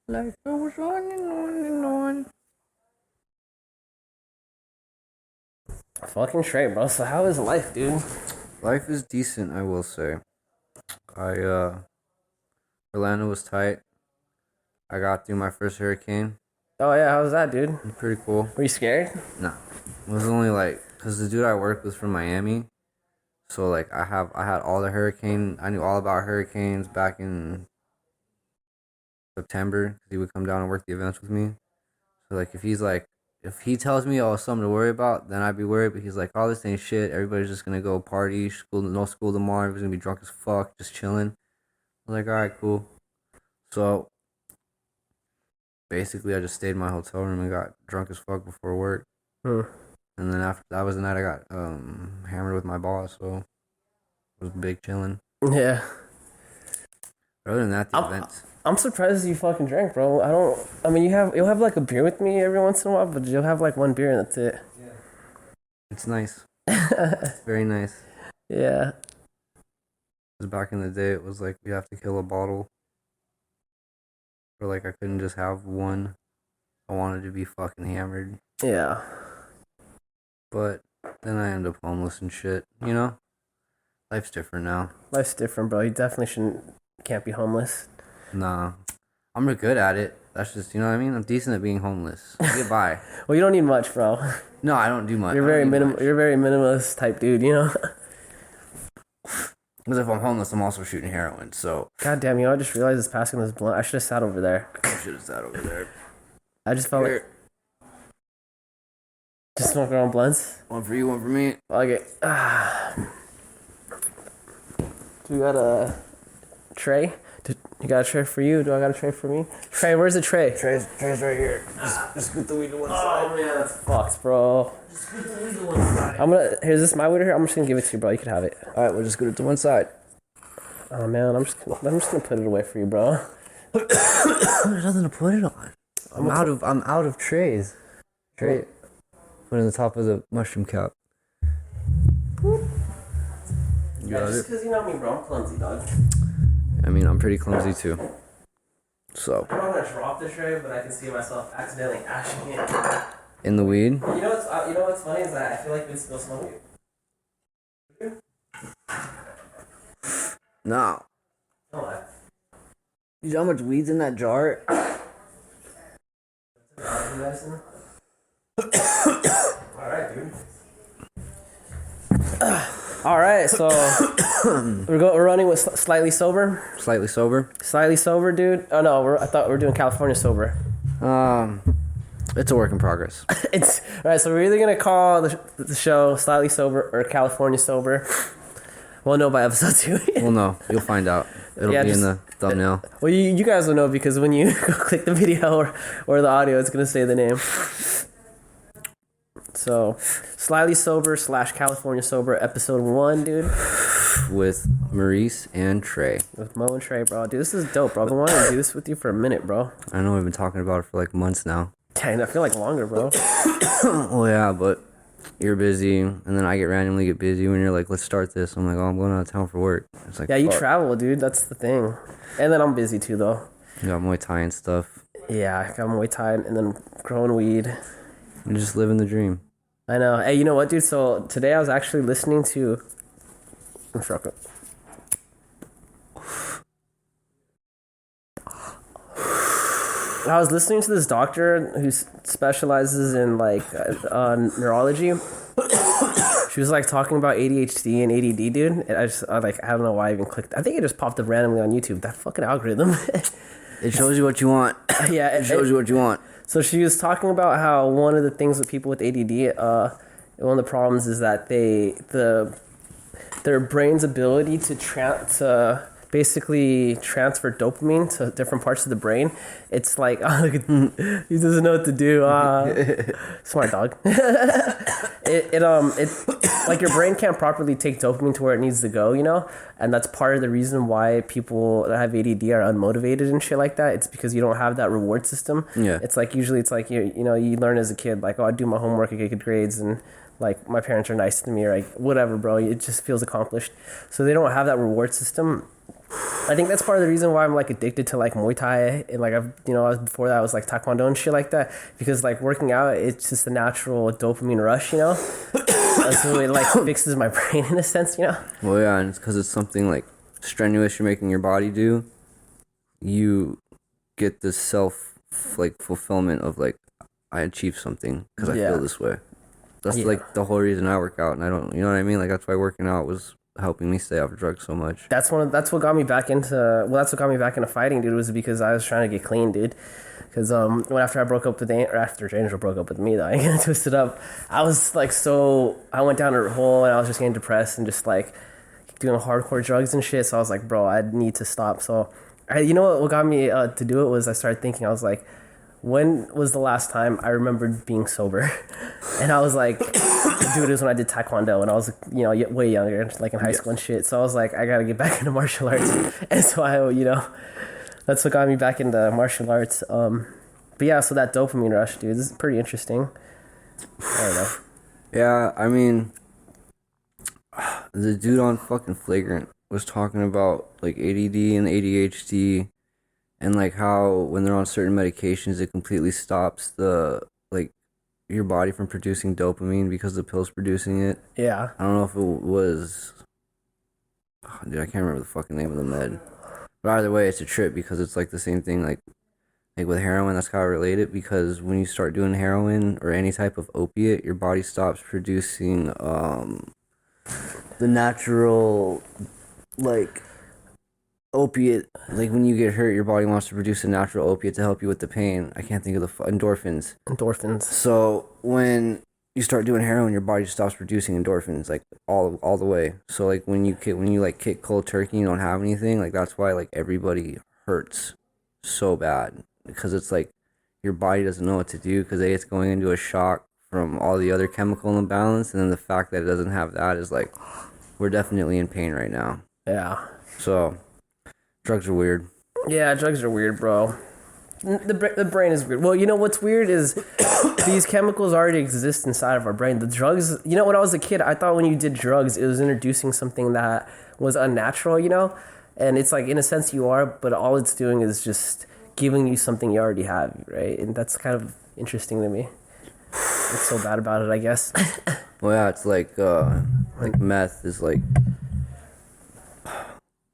Life goes on and on and on. Fucking straight, bro. So how is life, dude? Life is decent, I will say. I Orlando was tight. I got through my first hurricane. Oh yeah, how was that, dude? Pretty cool. Were you scared? Nah, it was only like because the dude I worked with from Miami. So like I had all the hurricane. I knew all about hurricanes back in September because he would come down and work the events with me. So like if he tells me oh something to worry about, then I'd be worried. But he's like, oh this ain't shit. Everybody's just gonna go party. School no school tomorrow. Everybody's gonna be drunk as fuck, just chilling. I was like, all right, cool. So basically, I just stayed in my hotel room and got drunk as fuck before work. Hmm. And then after that was the night I got hammered with my boss. So it was big chilling. Yeah. But other than that, the I'm, events. I'm surprised you fucking drank, bro. I don't. I mean, you'll have like a beer with me every once in a while, but you'll have like one beer and that's it. It's nice. It's very nice. Yeah. Because back in the day, it was like we have to kill a bottle. Or like I couldn't just have one. I wanted to be fucking hammered. Yeah. But then I end up homeless and shit. You know, life's different now. Life's different, bro. You definitely can't be homeless. Nah, I'm good at it. That's just, you know what I mean? I'm decent at being homeless. I get by. Well, you don't need much, bro. No, I don't do much. You're very You're very minimalist type dude, you know. Because if I'm homeless, I'm also shooting heroin. So God damn, you know, I just realized this passing this blunt. I should have sat over there. I should have sat over there. I just felt like just smoke our own blunts. One for you, one for me. Okay. Do you got a tray? You got a tray for you? Do I got a tray for me? Trey, where's the tray? Tray's right here. Just scoot the weed to one side. Oh man, that's fucked, bro. Just scoot the weed to one side. Here's this my weed here. I'm just gonna give it to you, bro. You can have it. All right, we'll just scoot it to one side. Oh man, I'm just gonna put it away for you, bro. There's nothing to put it on. I'm out of trays. Tray. Put it on the top of the mushroom cap. You got just it. because you know me, bro. I'm clumsy, dog. I mean, I'm pretty clumsy too. So. I'm not gonna drop the tray, but I can see myself accidentally ashing it. In the weed. You know what's funny is that I feel like we still smoke it. No. No, You know how much weed's in that jar? Alright, dude. Alright, so we're running with slightly sober. Slightly sober. Slightly sober, dude. Oh no, I thought we were doing California sober. It's a work in progress. It's alright. So we're either gonna call the show Slightly Sober or California Sober. We'll know by episode 2. Well, no, you'll find out. It'll be in the thumbnail. Well, you guys will know because when you go click the video or the audio, it's gonna say the name. So, Slightly Sober / California Sober, episode 1, dude. With Maurice and Trey. With Mo and Trey, bro. Dude, this is dope, bro. I've been wanting to do this with you for a minute, bro. I know we've been talking about it for like months now. Dang, I feel like longer, bro. Oh yeah, but you're busy, and then I randomly get busy when you're like, let's start this. I'm like, oh, I'm going out of town for work. It's like, Yeah, you fuck. travel, dude. That's the thing. And then I'm busy too, though. You got Muay Thai and stuff. Yeah, I got Muay Thai and then growing weed. You're just living the dream. I know. Hey, you know what, dude? So today I was actually listening to. I'm shocked. I was listening to this doctor who specializes in like neurology. She was like talking about ADHD and ADD, dude. And I don't know why I even clicked. I think it just popped up randomly on YouTube. That fucking algorithm. It shows you what you want. Yeah, it shows you what you want. So she was talking about how one of the things with people with ADD, one of the problems is that their brain's ability to basically transfer dopamine to different parts of the brain. It's like, oh, look at, he doesn't know what to do. Smart dog. it like your brain can't properly take dopamine to where it needs to go, you know? And that's part of the reason why people that have ADD are unmotivated and shit like that. It's because you don't have that reward system. Yeah. It's like, usually it's like, you learn as a kid, like, oh, I do my homework, I get good grades, and like my parents are nice to me, or like whatever, bro. It just feels accomplished. So they don't have that reward system. I think that's part of the reason why I'm like addicted to like Muay Thai and like I've before that I was like Taekwondo and shit like that because like working out it's just a natural dopamine rush, so it like fixes my brain in a sense, Well, yeah, and it's because it's something like strenuous you're making your body do. You get this like fulfillment of like I achieved something because I feel this way. That's like the whole reason I work out, and I don't, you know what I mean? Like that's why working out was helping me stay off drugs so much. That's what got me back into fighting, dude, was because I was trying to get clean, dude. Because after I broke up with after Angel broke up with me, though, I got twisted up. I was like I went down a hole and I was just getting depressed and just like doing hardcore drugs and shit. So I was like, bro, I need to stop. So what got me to do it was I started thinking, I was like, when was the last time I remembered being sober? And I was like, dude, it was when I did Taekwondo and I was, way younger, like in high school and shit. So I was like, I gotta get back into martial arts. And so that's what got me back into martial arts. But yeah, so that dopamine rush, dude, this is pretty interesting. I don't know. Yeah, I mean, the dude on fucking Flagrant was talking about like ADD and ADHD and like how when they're on certain medications it completely stops the like your body from producing dopamine because the pill's producing it. Yeah. I don't know if it was dude, I can't remember the fucking name of the med. But either way, it's a trip because it's like the same thing like with heroin, that's how I relate it, because when you start doing heroin or any type of opiate, your body stops producing the natural like opiate. Like when you get hurt, your body wants to produce a natural opiate to help you with the pain. I can't think of the endorphins. So when you start doing heroin, your body just stops producing endorphins like all the way. So like when you like kick cold turkey, you don't have anything. Like that's why like everybody hurts so bad, because it's like your body doesn't know what to do because it's going into a shock from all the other chemical imbalance, and then the fact that it doesn't have that is like we're definitely in pain right now. Yeah. So drugs are weird. Yeah, drugs are weird, bro. The brain is weird. Well, what's weird is these chemicals already exist inside of our brain. The drugs, when I was a kid, I thought when you did drugs, it was introducing something that was unnatural, and it's like in a sense you are, but all it's doing is just giving you something you already have, right? And that's kind of interesting to me. What's so bad about it, I guess? Well, yeah, it's like meth is like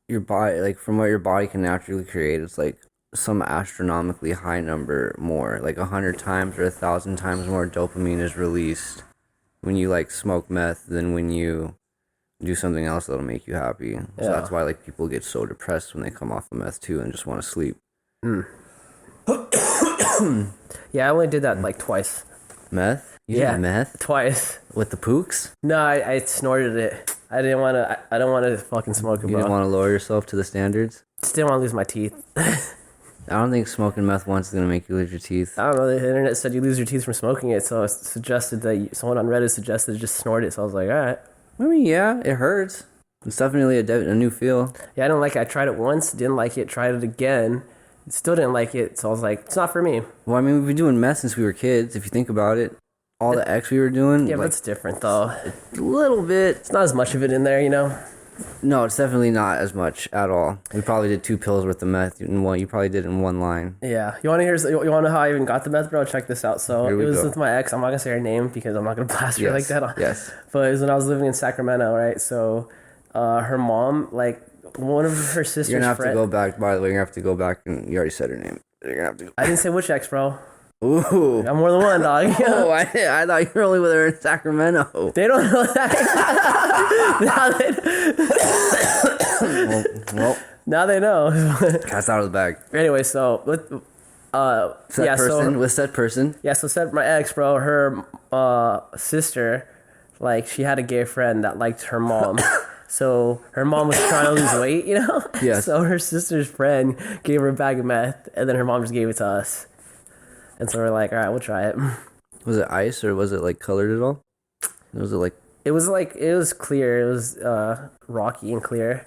your body, like from what your body can naturally create, it's like some astronomically high number more, like 100 times or 1,000 times more dopamine is released when you like smoke meth than when you do something else that'll make you happy. So that's why like people get so depressed when they come off of meth too and just want to sleep. Yeah, I only did that like twice. Meth? You did meth? Twice. With the pooks? No, I snorted it. I didn't want to. I don't want to fucking smoke it. You didn't want to lower yourself to the standards? Just didn't want to lose my teeth. I don't think smoking meth once is gonna make you lose your teeth. I don't know. The internet said you lose your teeth from smoking it, so it suggested that someone on Reddit suggested to just snort it. So I was like, all right. I mean, yeah, it hurts. It's definitely a new feel. Yeah, I don't like it. I tried it once, didn't like it. Tried it again, still didn't like it. So I was like, it's not for me. Well, I mean, we've been doing meth since we were kids. If you think about it, all the X we were doing. Yeah, but it's different though. A little bit. It's not as much of it in there, No, it's definitely not as much at all. We probably did 2 pills worth of meth in one. You probably did it in one line. Yeah. You want to know how I even got the meth, bro? Check this out. So it was with my ex. I'm not gonna say her name because I'm not gonna blast her like that. Yes. But it was when I was living in Sacramento, right? So, her mom, like one of her sisters. You're gonna have to go back. By the way, you're gonna have to go back, and you already said her name. You're gonna have to. I didn't say which ex, bro. Ooh. I'm more than one, dog. Oh, I thought you were only with her in Sacramento. They don't know that. Now they know. Cat's out of the bag. Anyway, so with said person. Yeah, so said my ex, bro, her sister, like she had a gay friend that liked her mom. So her mom was trying to lose weight, Yes. So her sister's friend gave her a bag of meth, and then her mom just gave it to us. And so we're like, all right, we'll try it. Was it ice or was it like colored at all? Was it like? It was clear. It was rocky and clear.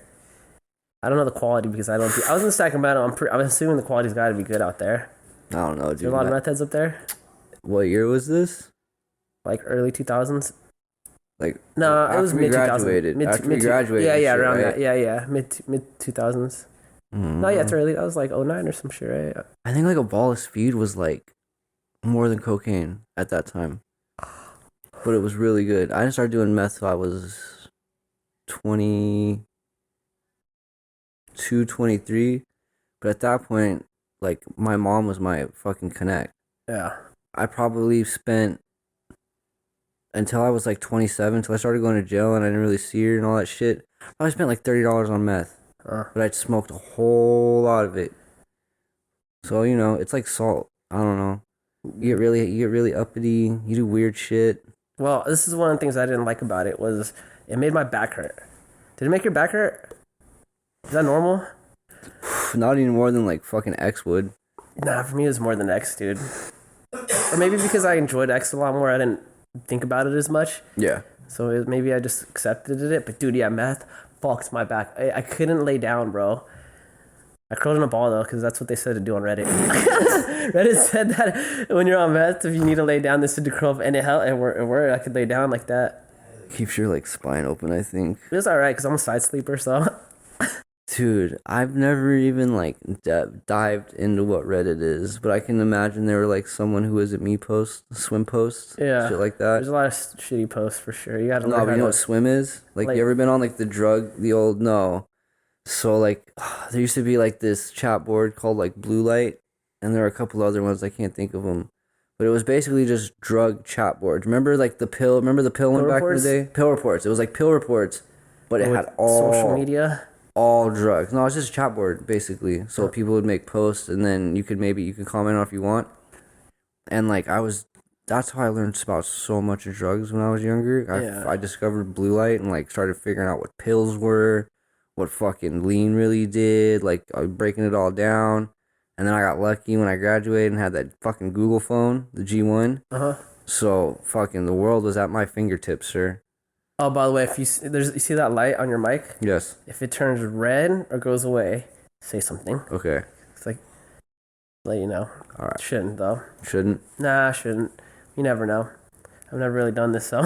I don't know the quality because I was in Sacramento. I'm assuming the quality's got to be good out there. I don't know, dude. There are a lot of meth heads up there. What year was this? Like early 2000s. Like No, it was after we mid 2000s. graduated. After we graduated. Yeah, and shit, around right? that. Yeah. Mid 2000s. No, yeah, it's early. That was like '09 or some shit, right? I think like a ball of speed was like more than cocaine at that time, but it was really good. I didn't start doing meth till I was 22, 23. But at that point, like my mom was my fucking connect. Yeah. I probably spent until I was like 27, until I started going to jail and I didn't really see her and all that shit. I probably spent like $30 on meth, but I smoked a whole lot of it. So you know, it's like salt. I don't know. You get really uppity. You do weird shit. Well, this is one of the things I didn't like about it was it made my back hurt. Did it make your back hurt? Is that normal? Not even more than like fucking X would. Nah, for me it was more than X, dude. Or maybe because I enjoyed X a lot more, I didn't think about it as much. Yeah. So maybe I just accepted it. But dude, yeah, meth fucked my back. I couldn't lay down, bro. I curled in a ball though, because that's what they said to do on Reddit. Reddit said that when you're on meth, if you need to lay down, this is to curl up, and it helped. It worked. I could lay down like that. Keeps your like spine open, I think. It was alright because I'm a side sleeper, so. Dude, I've never even like dived into what Reddit is, but I can imagine there were like someone who was at me post, swim posts, Yeah, shit like that. There's a lot of shitty posts for sure. You gotta No, learn but how you know to. what swim is? Like you ever been on like the old no. So like there used to be like this chat board called like Blue Light, and there are a couple other ones I can't think of them. But it was basically just drug chat boards. Remember like the pill? Remember the pill one back in the day? Pill reports. It was like pill reports, but it had all social media. All drugs. No, it's just a chat board basically. So people would make posts, and then you could comment on if you want. And like that's how I learned about so much of drugs when I was younger. I discovered Blue Light and like started figuring out what pills were, what fucking lean really did. Like I was breaking it all down. And then I got lucky when I graduated and had that fucking Google phone, the G1. So fucking the world was at my fingertips, sir. Oh, by the way, if you see that light on your mic? Yes. If it turns red or goes away, say something. Okay. It's like, let you know. All right. Shouldn't though. Shouldn't? Nah, shouldn't. You never know. I've never really done this, so.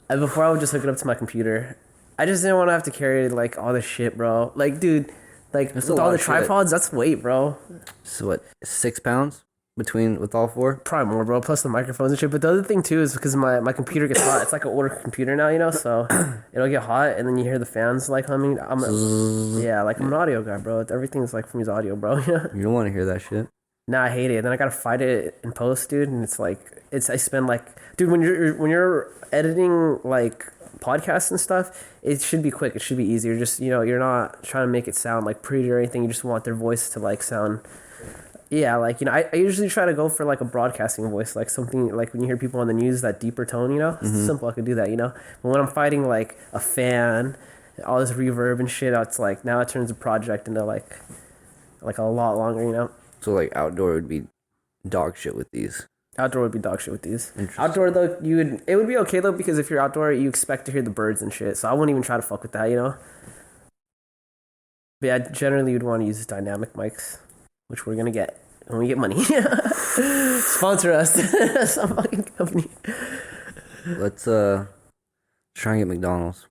Before I would just hook it up to my computer. I just didn't want to have to carry like all this shit, bro. Like, dude, like with all the tripods, that's weight, bro. So what? 6 pounds? With all four? Probably more, bro. Plus the microphones and shit. But the other thing too is because my computer gets hot. It's like an older computer now, you know. So it'll get hot, and then you hear the fans like humming. I'm an audio guy, bro. Everything's like from his audio, bro. You don't want to hear that shit. Nah, I hate it. Then I gotta fight it in post, dude. And it's like I spend like, dude, when you're editing like podcasts and stuff, it should be quick. It should be easier. Just you're not trying to make it sound like pretty or anything. You just want their voice to like sound. Yeah, like, I usually try to go for, like, a broadcasting voice, like something, like, when you hear people on the news, that deeper tone, It's simple, I could do that, But when I'm fighting, like, a fan, all this reverb and shit, it's like, now it turns a project into, like a lot longer, So, like, outdoor would be dog shit with these. Outdoor would be dog shit with these. Outdoor, though, it would be okay, though, because if you're outdoor, you expect to hear the birds and shit, so I wouldn't even try to fuck with that, But yeah, generally, you'd want to use dynamic mics, which we're gonna get when we get money. Sponsor us. Some fucking company. Let's try and get McDonald's.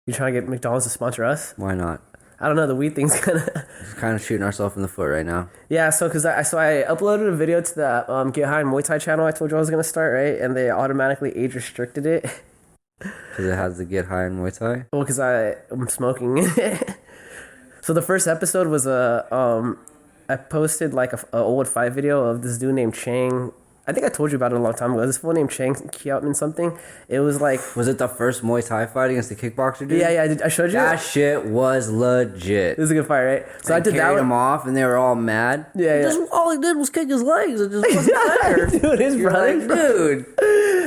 You trying to get McDonald's to sponsor us? Why not? I don't know. The weed thing's kind of shooting ourselves in the foot right now. Yeah, so because I uploaded a video to that Get High Muay Thai channel I told you I was gonna start, right? And they automatically age restricted it. Because it has the Get High in Muay Thai. Well, because I'm smoking. So the first episode was I posted like a old fight video of this dude named Chang. I think I told you about it a long time ago. This fool named Chang Kiautman something. It was like... Was it the first Muay Thai fight against the kickboxer dude? Yeah, I showed you. That shit was legit. It was a good fight, right? So I did that. Carried him off, and they were all mad. Yeah. All he did was kick his legs. It just wasn't fair. Dude, his brother. Like, dude,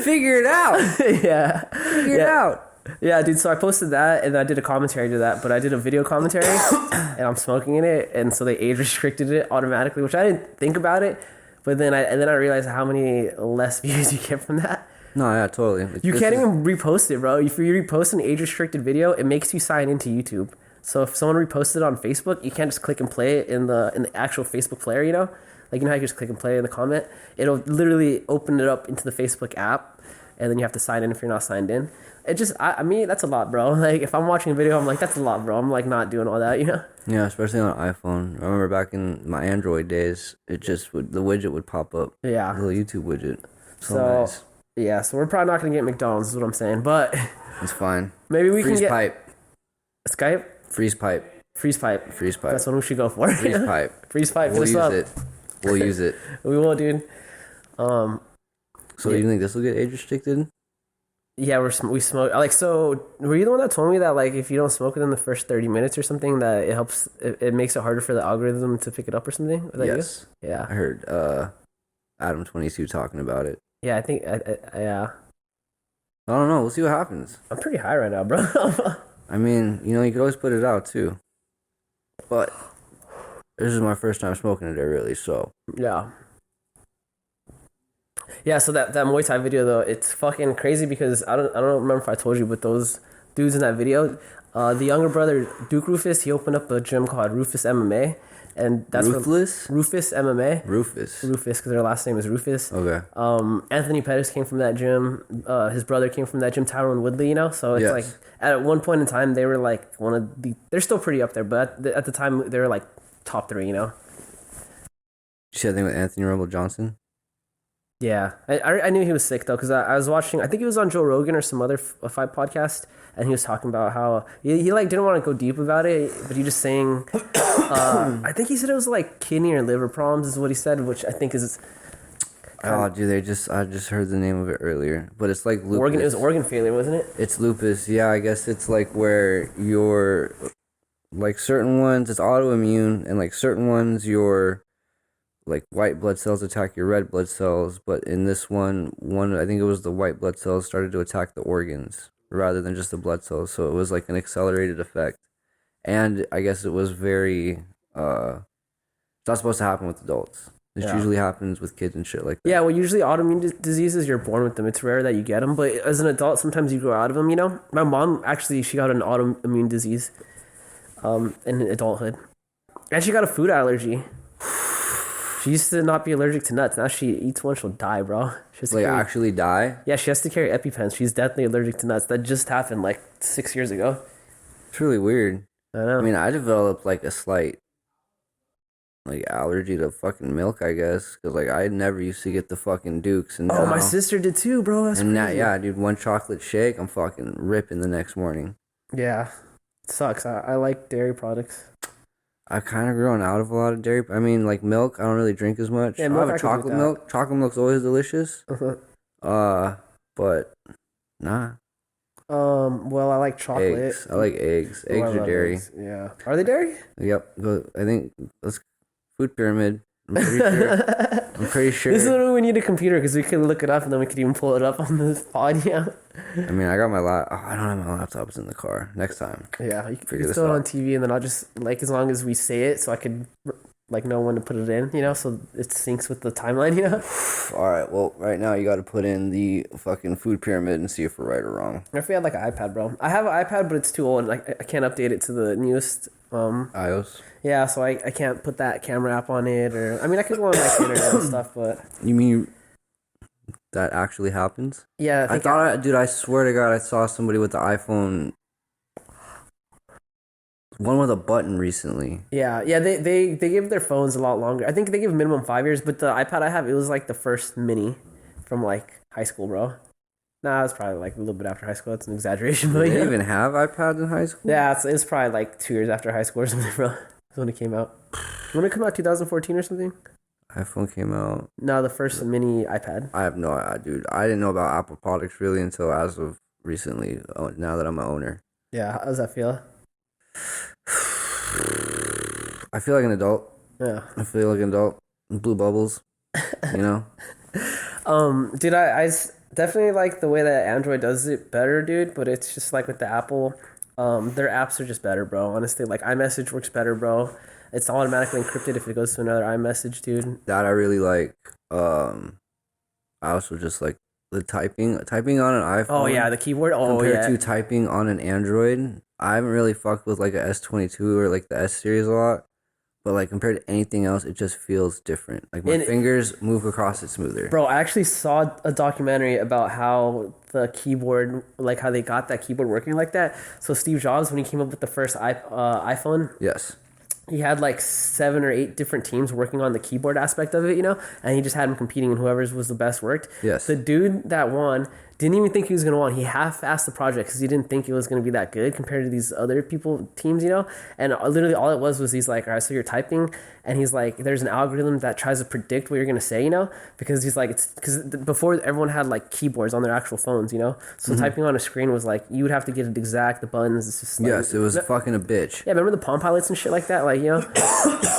figure it out. Yeah. Figure it out. Yeah, dude, so I posted that, and I did a commentary to that, but I did a video commentary, and I'm smoking in it, and so they age restricted it automatically, which I didn't think about it, but then I realized how many less views you get from that. No, yeah, totally. You can't even repost it, bro. If you repost an age restricted video, it makes you sign into YouTube. So if someone reposted it on Facebook, you can't just click and play it in the actual Facebook player, you know? Like, you know how you just click and play in the comment? It'll literally open it up into the Facebook app, and then you have to sign in if you're not signed in. It just, I mean, that's a lot, bro. Like, if I'm watching a video, I'm like, that's a lot, bro. I'm like not doing all that, you know? Yeah, especially on an iPhone. I remember back in my Android days, it just would, the widget would pop up. Yeah. The little YouTube widget. So Nice. yeah, so we're probably not gonna get McDonald's, is what I'm saying. But It's fine. maybe we Freeze can get pipe. Skype. Freeze pipe. Freeze pipe. Freeze pipe. That's what we should go for. Freeze pipe. Freeze pipe. We'll Hit us use up. it. We'll use it. We will, dude. So Yeah. you think this will get age restricted? Yeah, we smoke. Like, so were you the one that told me that, like, if you don't smoke within the first 30 minutes or something, that it helps, it makes it harder for the algorithm to pick it up or something? Was that Yes. you? Yeah. I heard Adam 22 talking about it. Yeah, I think, yeah. I don't know. We'll see what happens. I'm pretty high right now, bro. I mean, you know, you could always put it out too. But this is my first time smoking it, really. So Yeah. Yeah, so that Muay Thai video though, it's fucking crazy because I don't remember if I told you, but those dudes in that video, the younger brother Duke Rufus, he opened up a gym called Rufus MMA, and that's Ruthless? Rufus MMA. Rufus. Rufus, because their last name is Rufus. Okay. Anthony Pettis came from that gym. His brother came from that gym, Tyrone Woodley. You know, so it's Yes. like at one point in time they were like one of the. They're still pretty up there, but at the time they were like top 3. You know. You see that thing with Anthony Rumble Johnson? Yeah, I knew he was sick though because I was watching. I think he was on Joe Rogan or some other fight podcast, and he was talking about how he like didn't want to go deep about it, but he just saying. I think he said it was like kidney or liver problems is what he said, which I think is. Oh, dude, I just heard the name of it earlier, but it's like lupus. It was organ failure, wasn't it? It's lupus. Yeah, I guess it's like where you're, like certain ones it's autoimmune, and like certain ones your, like white blood cells attack your red blood cells, but in this one I think it was the white blood cells started to attack the organs rather than just the blood cells, so it was like an accelerated effect, and I guess it was very it's not supposed to happen with adults. This usually happens with kids and shit like that. Yeah, well, usually autoimmune diseases, you're born with them. It's rare that you get them, but as an adult, sometimes you grow out of them, you know? My mom, actually, she got an autoimmune disease in adulthood. And she got a food allergy. She used to not be allergic to nuts. Now she eats one, she'll die, bro. She has to Like carry, actually die? yeah, she has to carry EpiPens. She's definitely allergic to nuts. That just happened like 6 years ago. It's really weird. I know. I mean, I developed like a slight like allergy to fucking milk, I guess, because like I never used to get the fucking Dukes, and my now- sister did too, bro. That's and now, crazy. yeah, dude, one chocolate shake, I'm fucking ripping the next morning. Yeah. It sucks. I like dairy products. I've kind of grown out of a lot of dairy. I mean, like milk, I don't really drink as much. Yeah, I milk have I a can do chocolate that. milk. Chocolate milk's always delicious. But nah. Well, I like chocolate. Eggs. I like eggs. Oh, I Eggs are love dairy. eggs. Yeah. Are they dairy? Yep. I think that's food pyramid. I'm pretty sure. I'm pretty sure. This is when we need a computer because we could look it up and then we could even pull it up on this pod. Yeah. I mean, I got my I don't have my laptop. It's in the car. Next time. Yeah. You Figure can this throw it out. on TV and then I'll just like as long as we say it so I could like know when to put it in, you know, so it syncs with the timeline, you know. All right. Well, right now you got to put in the fucking food pyramid and see if we're right or wrong. Or if we had like an iPad, bro. I have an iPad, but it's too old. And I can't update it to the newest. iOS. Yeah, so I can't put that camera app on it, or I mean I could go on like the internet and stuff, but You mean that actually happens? yeah, I thought, dude, I swear to God, I saw somebody with the iPhone, one with a button recently. yeah, they give their phones a lot longer. I think they give minimum 5 years, but the iPad I have, it was like the first mini from like high school, bro. Nah, it was probably like a little bit after high school. That's an exaggeration, but Did they yeah. even have iPads in high school? Yeah, it's probably like 2 years after high school or something, bro. That's when it came out. When it come out, 2014 or something? iPhone came out. No, the first mini iPad. I have no idea, dude. I didn't know about Apple products really until as of recently, now that I'm an owner. Yeah, how does that feel? I feel like an adult. Yeah. I feel like an adult. Blue bubbles, you know? Dude, I definitely like the way that Android does it better, dude, but it's just like with the Apple, their apps are just better, bro. Honestly, like iMessage works better, bro. It's automatically encrypted if it goes to another iMessage, dude. That I really like. I also just like the typing on an iPhone. Oh, yeah, the keyboard. Oh, compared yeah. to typing on an Android. I haven't really fucked with like a S22 or like the S series a lot. But like compared to anything else, it just feels different. Like my And fingers move across it smoother. bro, I actually saw a documentary about how the keyboard, like how they got that keyboard working like that. So Steve Jobs, when he came up with the first iPhone, Yes. he had like 7 or 8 different teams working on the keyboard aspect of it, you know, and he just had them competing, and whoever's was the best worked. Yes. The dude that won didn't even think he was gonna win. He half-assed the project because he didn't think it was gonna be that good compared to these other teams, you know. And literally all it was he's like, all right, so you're typing, and he's like, there's an algorithm that tries to predict what you're gonna say, you know, because he's like, it's because before everyone had like keyboards on their actual phones, you know, so typing on a screen was like you would have to get it exact, the buttons. It's just like, Yes, it was fucking a bitch. yeah, remember the Palm Pilots and shit like that, like, you know.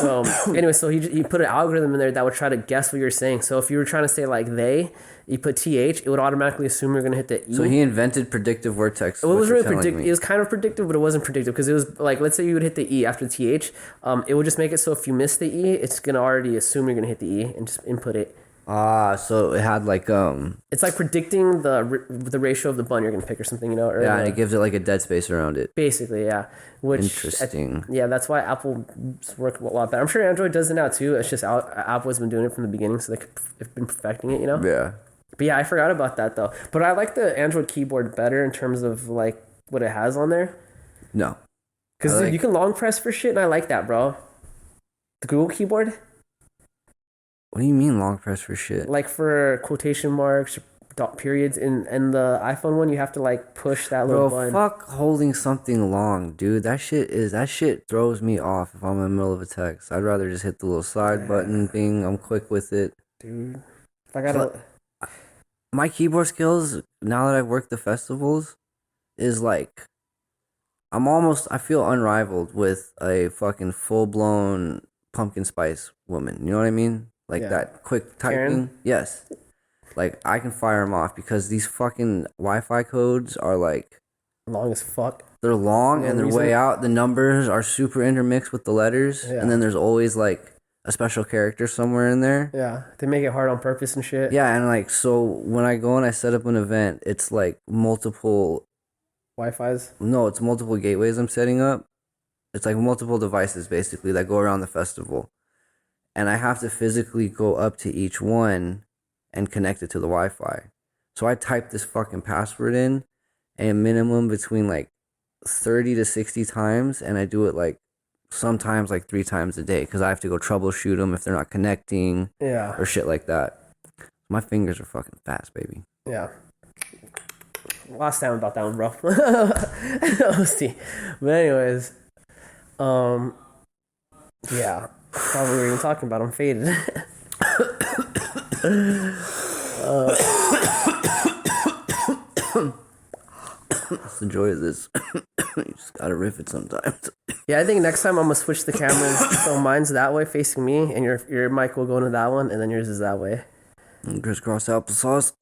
So anyway, so he put an algorithm in there that would try to guess what you're saying. So if you were trying to say like they, you put th, it would automatically assume you're gonna hit the e. So he invented predictive words text. It was really predictive. It was kind of predictive, but it wasn't predictive because it was like, let's say you would hit the e after th, it would just make it so if you miss the e, it's gonna already assume you're gonna hit the e and just input it. Ah, so it had like It's like predicting the ratio of the button you're gonna pick or something, you know. Or yeah, and it gives it like a dead space around it. basically, yeah. Which Interesting. yeah, that's why Apple's work a lot better. I'm sure Android does it now too. It's just Apple has been doing it from the beginning, so they've been perfecting it, you know. Yeah. But yeah, I forgot about that though. But I like the Android keyboard better in terms of like what it has on there. No. Because you can long press for shit, and I like that, bro. The Google keyboard, What do you mean long press for shit? like for quotation marks, dot periods, and the iPhone one, you have to like push that little Bro, button. fuck holding something long, dude. That shit throws me off if I'm in the middle of a text. I'd rather just hit the little side button thing. I'm quick with it. Dude, if I gotta. My keyboard skills, now that I've worked the festivals, is like I feel unrivaled with a fucking full blown pumpkin spice woman. You know what I mean? Like that quick typing. Karen? Yes. Like I can fire them off because these fucking Wi-Fi codes are like Long as fuck. they're long and they're reason. way out. The numbers are super intermixed with the letters, Yeah. and then there's always like a special character somewhere in there. Yeah, they make it hard on purpose and shit. Yeah, and like so when I go and I set up an event, it's like multiple Wi-Fi's. no, it's multiple gateways I'm setting up. It's like multiple devices basically that go around the festival. And I have to physically go up to each one and connect it to the Wi-Fi. So I type this fucking password in a minimum between like 30 to 60 times, and I do it like sometimes like 3 times a day because I have to go troubleshoot them if they're not connecting Yeah. or shit like that. My fingers are fucking fast, baby. Yeah. Last time about that one, bro. Let's see. But anyways, yeah. Probably we were even talking about. I'm faded. That's the joy of this. You just gotta riff it sometimes. Yeah, I think next time I'm gonna switch the cameras so mine's that way facing me, and your mic will go into that one, and then yours is that way. And crisscross applesauce.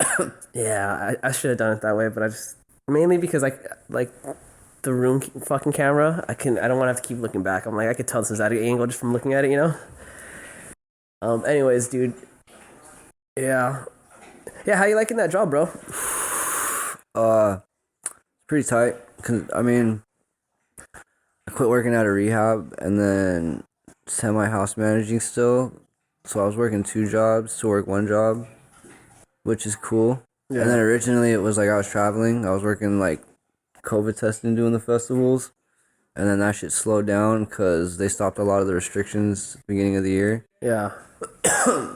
Yeah, I should have done it that way, but I just mainly because like the room fucking camera, I don't want to have to keep looking back. I'm like I could tell this is at an angle just from looking at it, you know. Anyways, dude. Yeah. Yeah, how you liking that job, bro? Pretty tight. Cause I mean, I quit working at a rehab and then semi-house managing still. So I was working 2 jobs to work 1 job, which is cool. Yeah. And then originally it was like I was traveling. I was working like COVID testing doing the festivals. And then that shit slowed down because they stopped a lot of the restrictions at the beginning of the year. Yeah.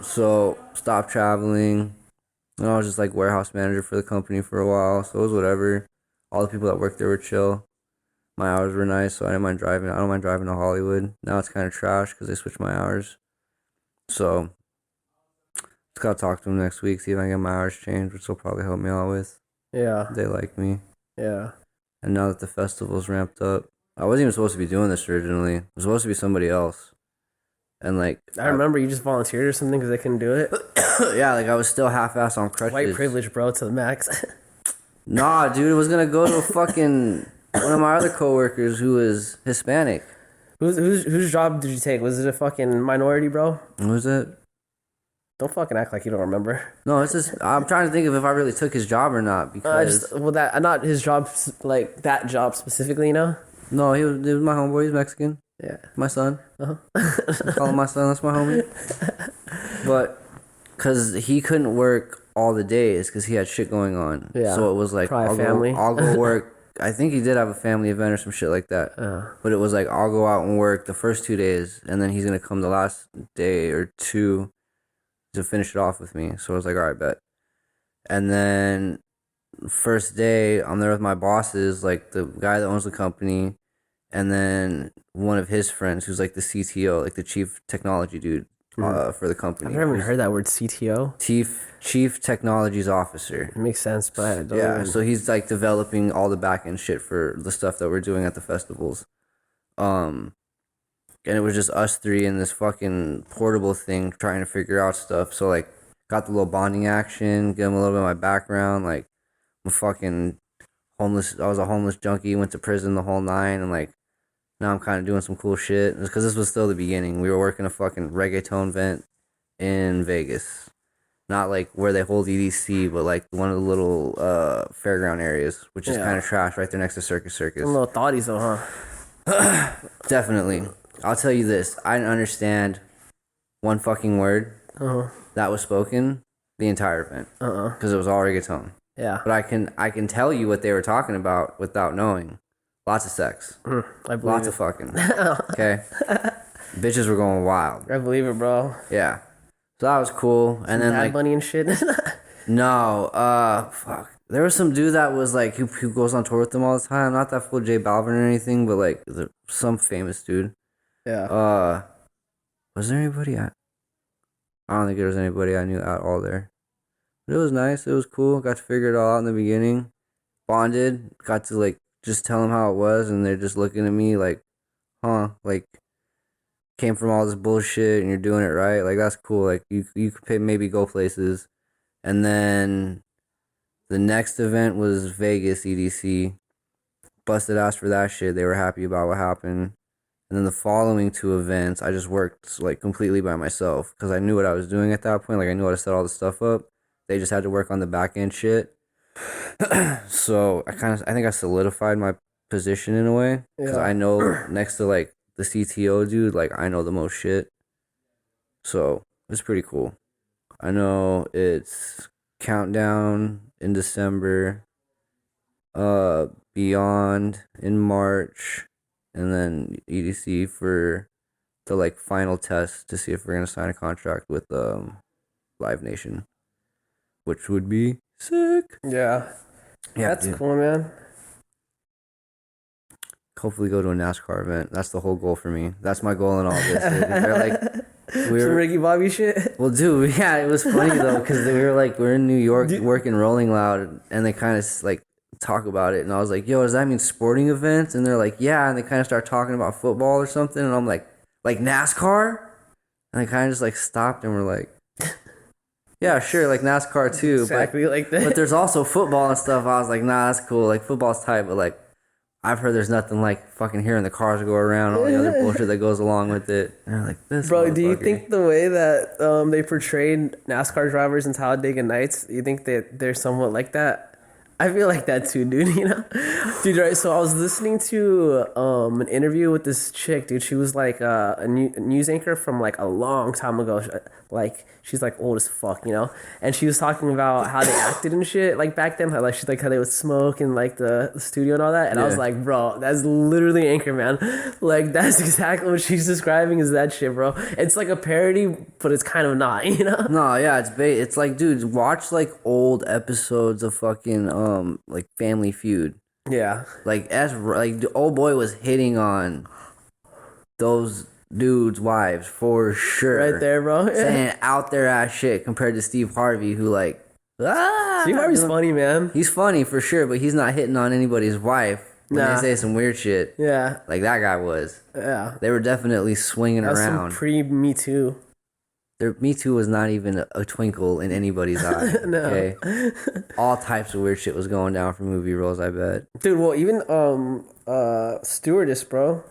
So stopped traveling. And I was just like warehouse manager for the company for a while. So it was whatever. All the people that worked there were chill. My hours were nice, so I didn't mind driving. I don't mind driving to Hollywood. Now it's kind of trash because they switched my hours. So just gotta talk to them next week, see if I can get my hours changed, which will probably help me out with. Yeah. They like me. Yeah. And now that the festival's ramped up, I wasn't even supposed to be doing this originally. It was supposed to be somebody else. And like I remember you just volunteered or something because they couldn't do it. yeah, like I was still half-assed on crutches. White privilege, bro, to the max. Nah, dude, it was gonna go to a fucking one of my other coworkers who is Hispanic. Whose job did you take? Was it a fucking minority, bro? What was it? Don't fucking act like you don't remember. No, it's just I'm trying to think of if I really took his job or not because Not his job, like that job specifically, you know. No, he was my homeboy. He's Mexican. Yeah. My son. Uh-huh. I call him my son. That's my homie. But because he couldn't work all the days because he had shit going on. Yeah. So it was like, Probably family. I'll go work. I think he did have a family event or some shit like that. But it was like, I'll go out and work the first 2 days, and then he's going to come the last day or two to finish it off with me. So I was like, all right, bet. And then first day, I'm there with my bosses, like the guy that owns the company, and then one of his friends who's like the CTO, like the chief technology dude for the company. I've never even heard that word, CTO. Chief Technologies Officer. It makes sense, but I don't Yeah, even... so he's like developing all the back end shit for the stuff that we're doing at the festivals. And it was just us three in this fucking portable thing trying to figure out stuff. So like got the little bonding action, give him a little bit of my background, like I'm fucking homeless. I was a homeless junkie, went to prison the whole nine, and like now I'm kind of doing some cool shit. Because this was still the beginning. We were working a fucking reggaeton event in Vegas. Not like where they hold EDC, but like one of the little fairground areas, which is kind of trash right there next to Circus. Some little thoughties though, huh? Definitely. I'll tell you this. I didn't understand one fucking word that was spoken the entire event. Because it was all reggaeton. Yeah. But I can tell you what they were talking about without knowing. Lots of sex. I believe Lots it. of fucking. Okay? Bitches were going wild. I believe it, bro. Yeah. So that was cool. And then Bad like Bunny and shit. no, fuck. There was some dude that was like who goes on tour with them all the time. Not that full J Balvin or anything, but like some famous dude. Yeah. Was there anybody I don't think there was anybody I knew at all there. But it was nice. It was cool. Got to figure it all out in the beginning. Bonded. Got to like just tell them how it was, and they're just looking at me like, huh? Like, came from all this bullshit and you're doing it right. Like, that's cool. Like, you could maybe go places. And then the next event was Vegas EDC. Busted ass for that shit. They were happy about what happened. And then the following two events, I just worked like completely by myself because I knew what I was doing at that point. Like, I knew how to set all the stuff up. They just had to work on the back end shit. So I think I solidified my position in a way because I know next to like the CTO dude, like I know the most shit. So it's pretty cool. I know it's Countdown in December, Beyond in March, and then EDC for the like final test to see if we're gonna sign a contract with Live Nation, which would be sick. Yeah. That's dude. cool, man. Hopefully go to a NASCAR event. That's the whole goal for me. That's my goal in all this. Dude. They're like, Some Ricky Bobby shit. Well, dude, yeah, it was funny though because we're in New York working Rolling Loud, and they kind of like talk about it, and I was like, yo, does that mean sporting events? And they're like, yeah, and they kind of start talking about football or something, and I'm like NASCAR, and I kind of just like stopped and we're like, yeah, sure, like NASCAR too, Exactly like that. But there's also football and stuff. I was like, nah, that's cool. Like football's tight, but like I've heard there's nothing like fucking hearing the cars go around, all the other bullshit that goes along with it. And they're like, this. Bro, do you think the way that they portrayed NASCAR drivers in Talladega Nights, you think that they're somewhat like that? I feel like that too, dude, you know? Dude, right, so I was listening to an interview with this chick, dude. She was like a news anchor from like a long time ago. Like, she's like old as fuck, you know? And she was talking about how they acted and shit, like back then, how she's like how they would smoke in like the studio and all that. And I was like, bro, that's literally Anchor, man. Like, that's exactly what she's describing is that shit, bro. It's like a parody, but it's kind of not, you know? No, yeah, it's like, dude, watch like old episodes of fucking like Family Feud. Yeah. Like the old boy was hitting on those dudes' wives for sure. Right there, bro. Yeah. Saying out there ass shit compared to Steve Harvey, who like Steve Harvey's funny, man. He's funny for sure, but he's not hitting on anybody's wife when they say some weird shit. Yeah. Like that guy was. Yeah. They were definitely swinging That's around. some pre-Me Too. Me Too was not even a twinkle in anybody's eye. No. Okay, all types of weird shit was going down for movie roles. I bet, dude. Well, even stewardess, bro.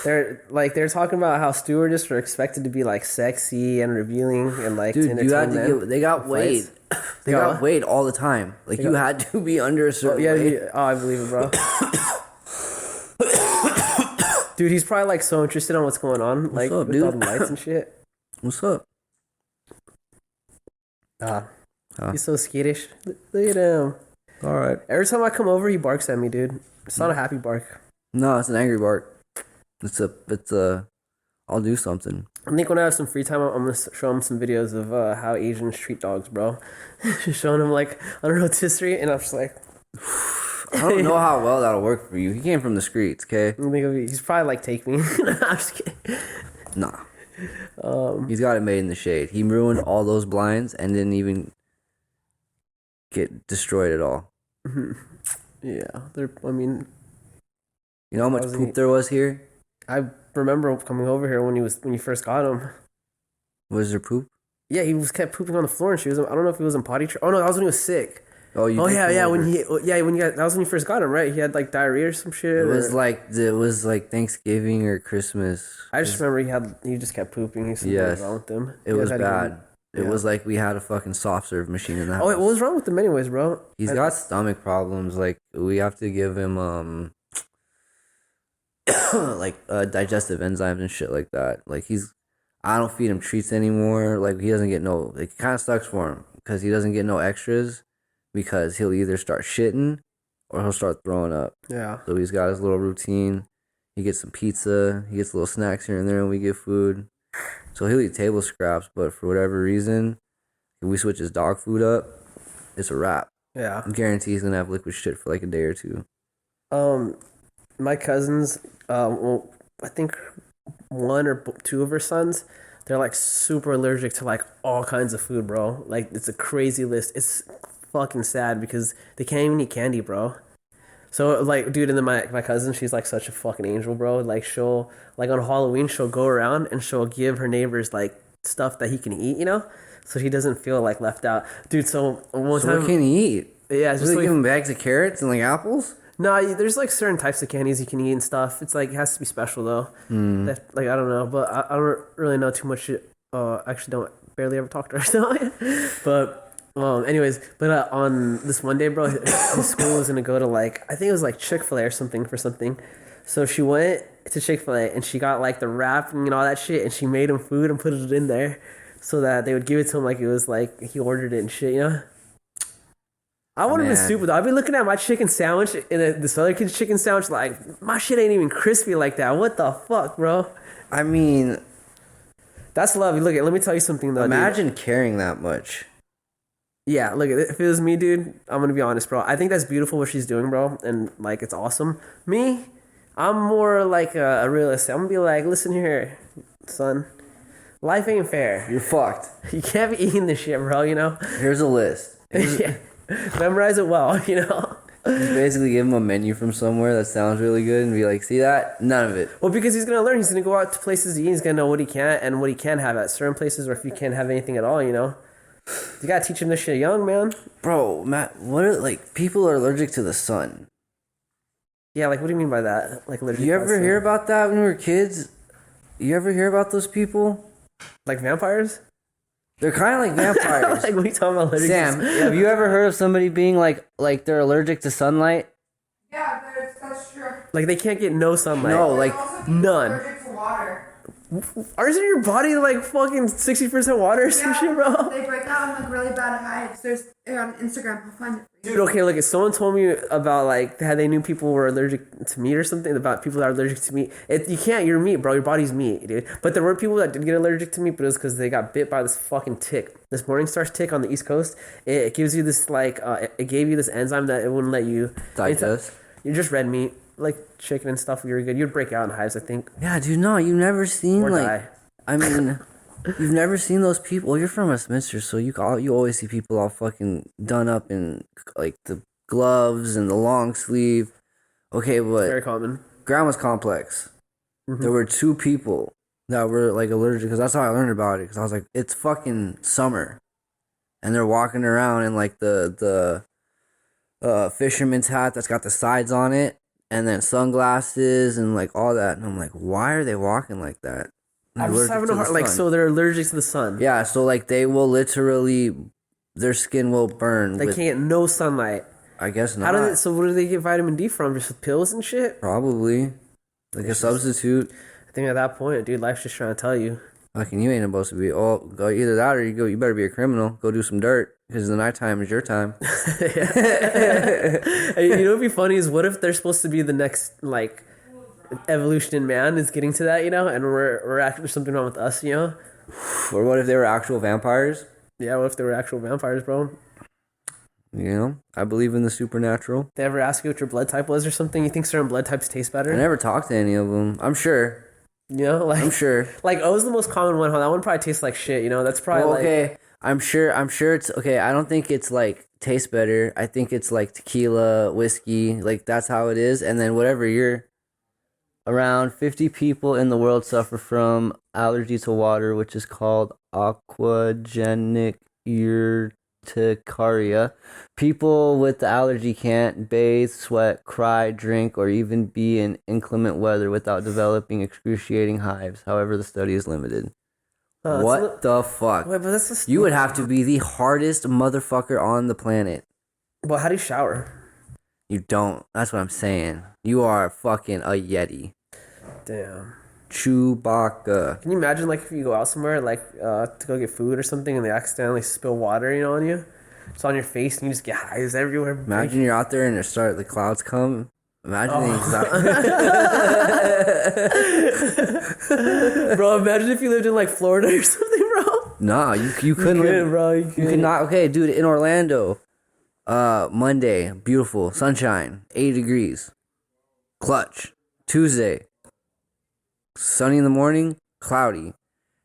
They're talking about how stewardess are expected to be like sexy and revealing and like dude, to you had to them. get. They got weighed. They got weighed all the time. Like you had to be under a certain weight. I believe it, bro. Dude, he's probably like so interested on what's going on, like up, with all dude? the lights and shit. What's up? Ah, Huh. he's so skittish. Look at him. All right. Every time I come over, he barks at me, dude. It's not a happy bark. No, it's an angry bark. It's a. I'll do something. I think when I have some free time, I'm gonna show him some videos of how Asians treat dogs, bro. Just showing him like on a rotisserie, and I'm just like, I don't know how well that'll work for you. He came from the streets, okay? I think he's probably like, take me. I'm just kidding. Nah. He's got it made in the shade. He ruined all those blinds and didn't even get destroyed at all. Yeah, I mean, You know how much poop there was here? I remember coming over here when you first got him. Was there poop? Yeah, he kept pooping on the floor, and I don't know if he was in potty. Oh no, that was when he was sick. Oh, you. Oh did yeah, come yeah. over. That was when you first got him, right? He had like diarrhea or some shit. It was like Thanksgiving or Christmas. I just remember he just kept pooping. He said what was wrong with him. It was bad. Yeah. It was like we had a fucking soft serve machine in the house. Oh wait, what was wrong with him anyways, bro? He's got stomach problems. Like we have to give him like digestive enzymes and shit like that. Like I don't feed him treats anymore. Like he doesn't get no. It kind of sucks for him because he doesn't get no extras because he'll either start shitting or he'll start throwing up. Yeah. So he's got his little routine. He gets some pizza. He gets little snacks here and there when we get food. So he'll eat table scraps, but for whatever reason, if we switch his dog food up, it's a wrap. Yeah. I guarantee he's gonna have liquid shit for like a day or two. My cousins, well, I think one or two of her sons, they're like super allergic to like all kinds of food, bro. Like it's a crazy list. It's fucking sad because they can't even eat candy, bro. So like, dude, and then my cousin, she's like such a fucking angel, bro. Like she'll like on Halloween, she'll go around and she'll give her neighbors like stuff that he can eat, you know, so he doesn't feel like left out, dude. So one time, what can he eat? yeah, it's Just just like like, give him bags of carrots and like apples. no, there's like certain types of candies you can eat and stuff. It's like it has to be special though. That, like I don't know, but I don't really know too much. Actually, don't barely ever talk to her. So, but anyways, but on this one day, bro, his school was gonna go to like I think it was like Chick-fil-A or something for something. So she went to Chick-fil-A and she got like the wrapping and all that shit, and she made him food and put it in there so that they would give it to him like it was like he ordered it and shit, you know. I would have been stupid though. I'd be looking at my chicken sandwich and this other kid's chicken sandwich like, my shit ain't even crispy like that. What the fuck, bro? I mean, that's love. Look, let me tell you something though. imagine dude. caring that much. Yeah, look, if it was me, dude, I'm gonna be honest, bro. I think that's beautiful what she's doing, bro, and like it's awesome. Me, I'm more like a realist. I'm gonna be like, listen here, son. Life ain't fair. You're fucked. You can't be eating this shit, bro, you know? Here's a list. Yeah. Memorize it well, you know? Just basically give him a menu from somewhere that sounds really good and be like, see that? None of it. Well, because he's going to learn. He's going to go out to places to eat. He's going to know what he can and what he can have at certain places, or if you can't have anything at all, you know? You got to teach him this shit young, man. Bro, Matt, what are, like, people are allergic to the sun. Yeah, like, what do you mean by that? Like, allergic You to the ever sun? hear about that when we were kids? You ever hear about those people? Like vampires? They're kind of like vampires. Like, what are you talking about? Allergic Sam, to have you ever heard of somebody being like they're allergic to sunlight? Yeah, that's true. Like, they can't get no sunlight. No, like none. Allergic to water. Isn't your body like fucking 60% water or some shit, bro? They break out in like really bad hives. There's on Instagram. I'll find it for you. Dude, okay, look, if someone told me about like how they knew people were allergic to meat or something, about people that are allergic to meat, you can't. You're meat, bro. Your body's meat, dude. But there were people that did get allergic to meat, but it was because they got bit by this fucking tick. This Morningstar tick on the East Coast. It gives you this like it gave you this enzyme that it wouldn't let you digest. You're just red meat, like chicken and stuff. You're good. You'd break out in hives, I think. Yeah, dude. No, you've never seen Or like. die. I mean, you've never seen those people. Well, you're from Westminster, so you always see people all fucking done up in like the gloves and the long sleeve. Okay, but Very common. Grandma's complex. Mm-hmm. There were 2 people that were like allergic because that's how I learned about it. Because I was like, it's fucking summer, and they're walking around in like the fisherman's hat that's got the sides on it, and then sunglasses and like all that. And I'm like, why are they walking like that? I'm just having a hard like. So they're allergic to the sun. Yeah, so like they will literally, their skin will burn. They can't get no sunlight. I guess not. How do they? So where do they get vitamin D from? Just with pills and shit? Probably. Like a It's just- substitute. I think at that point, dude, life's just trying to tell you. Fucking you ain't supposed to be. Oh, go either that or you go. You better be a criminal. Go do some dirt because the nighttime is your time. Hey, you know what'd be funny is what if they're supposed to be the next like evolution in man is getting to that, you know, and we're actually there's something wrong with us, you know? Or what if they were actual vampires? Yeah, what if they were actual vampires, bro? You know, I believe in the supernatural. They ever ask you what your blood type was or something? You think certain blood types taste better? I never talked to any of them. I'm sure. You know, like I'm sure. like O's the most common one. Huh? That one probably tastes like shit. You know, that's probably Well, like okay. I'm sure it's okay. I don't think it's like tastes better. I think it's like tequila, whiskey, like that's how it is. And then whatever you're around 50 people in the world suffer from allergy to water, which is called aquagenic urticaria. People with the allergy can't bathe, sweat, cry, drink, or even be in inclement weather without developing excruciating hives. However, the study is limited. What the fuck? Wait, but that's just, You would have to be the hardest motherfucker on the planet. Well, how do you shower? You don't. That's what I'm saying. You are fucking a Yeti. Damn. Chewbacca. Can you imagine like if you go out somewhere like to go get food or something and they accidentally spill water, you know, on you? It's on your face and you just get hives everywhere. Imagine you're out there and the clouds come. Imagine Bro, imagine if you lived in like Florida or something, bro. Nah, you couldn't live. Bro. You could not. Okay, dude, in Orlando, Monday, beautiful, sunshine, 80 degrees, clutch. Tuesday, sunny in the morning, cloudy.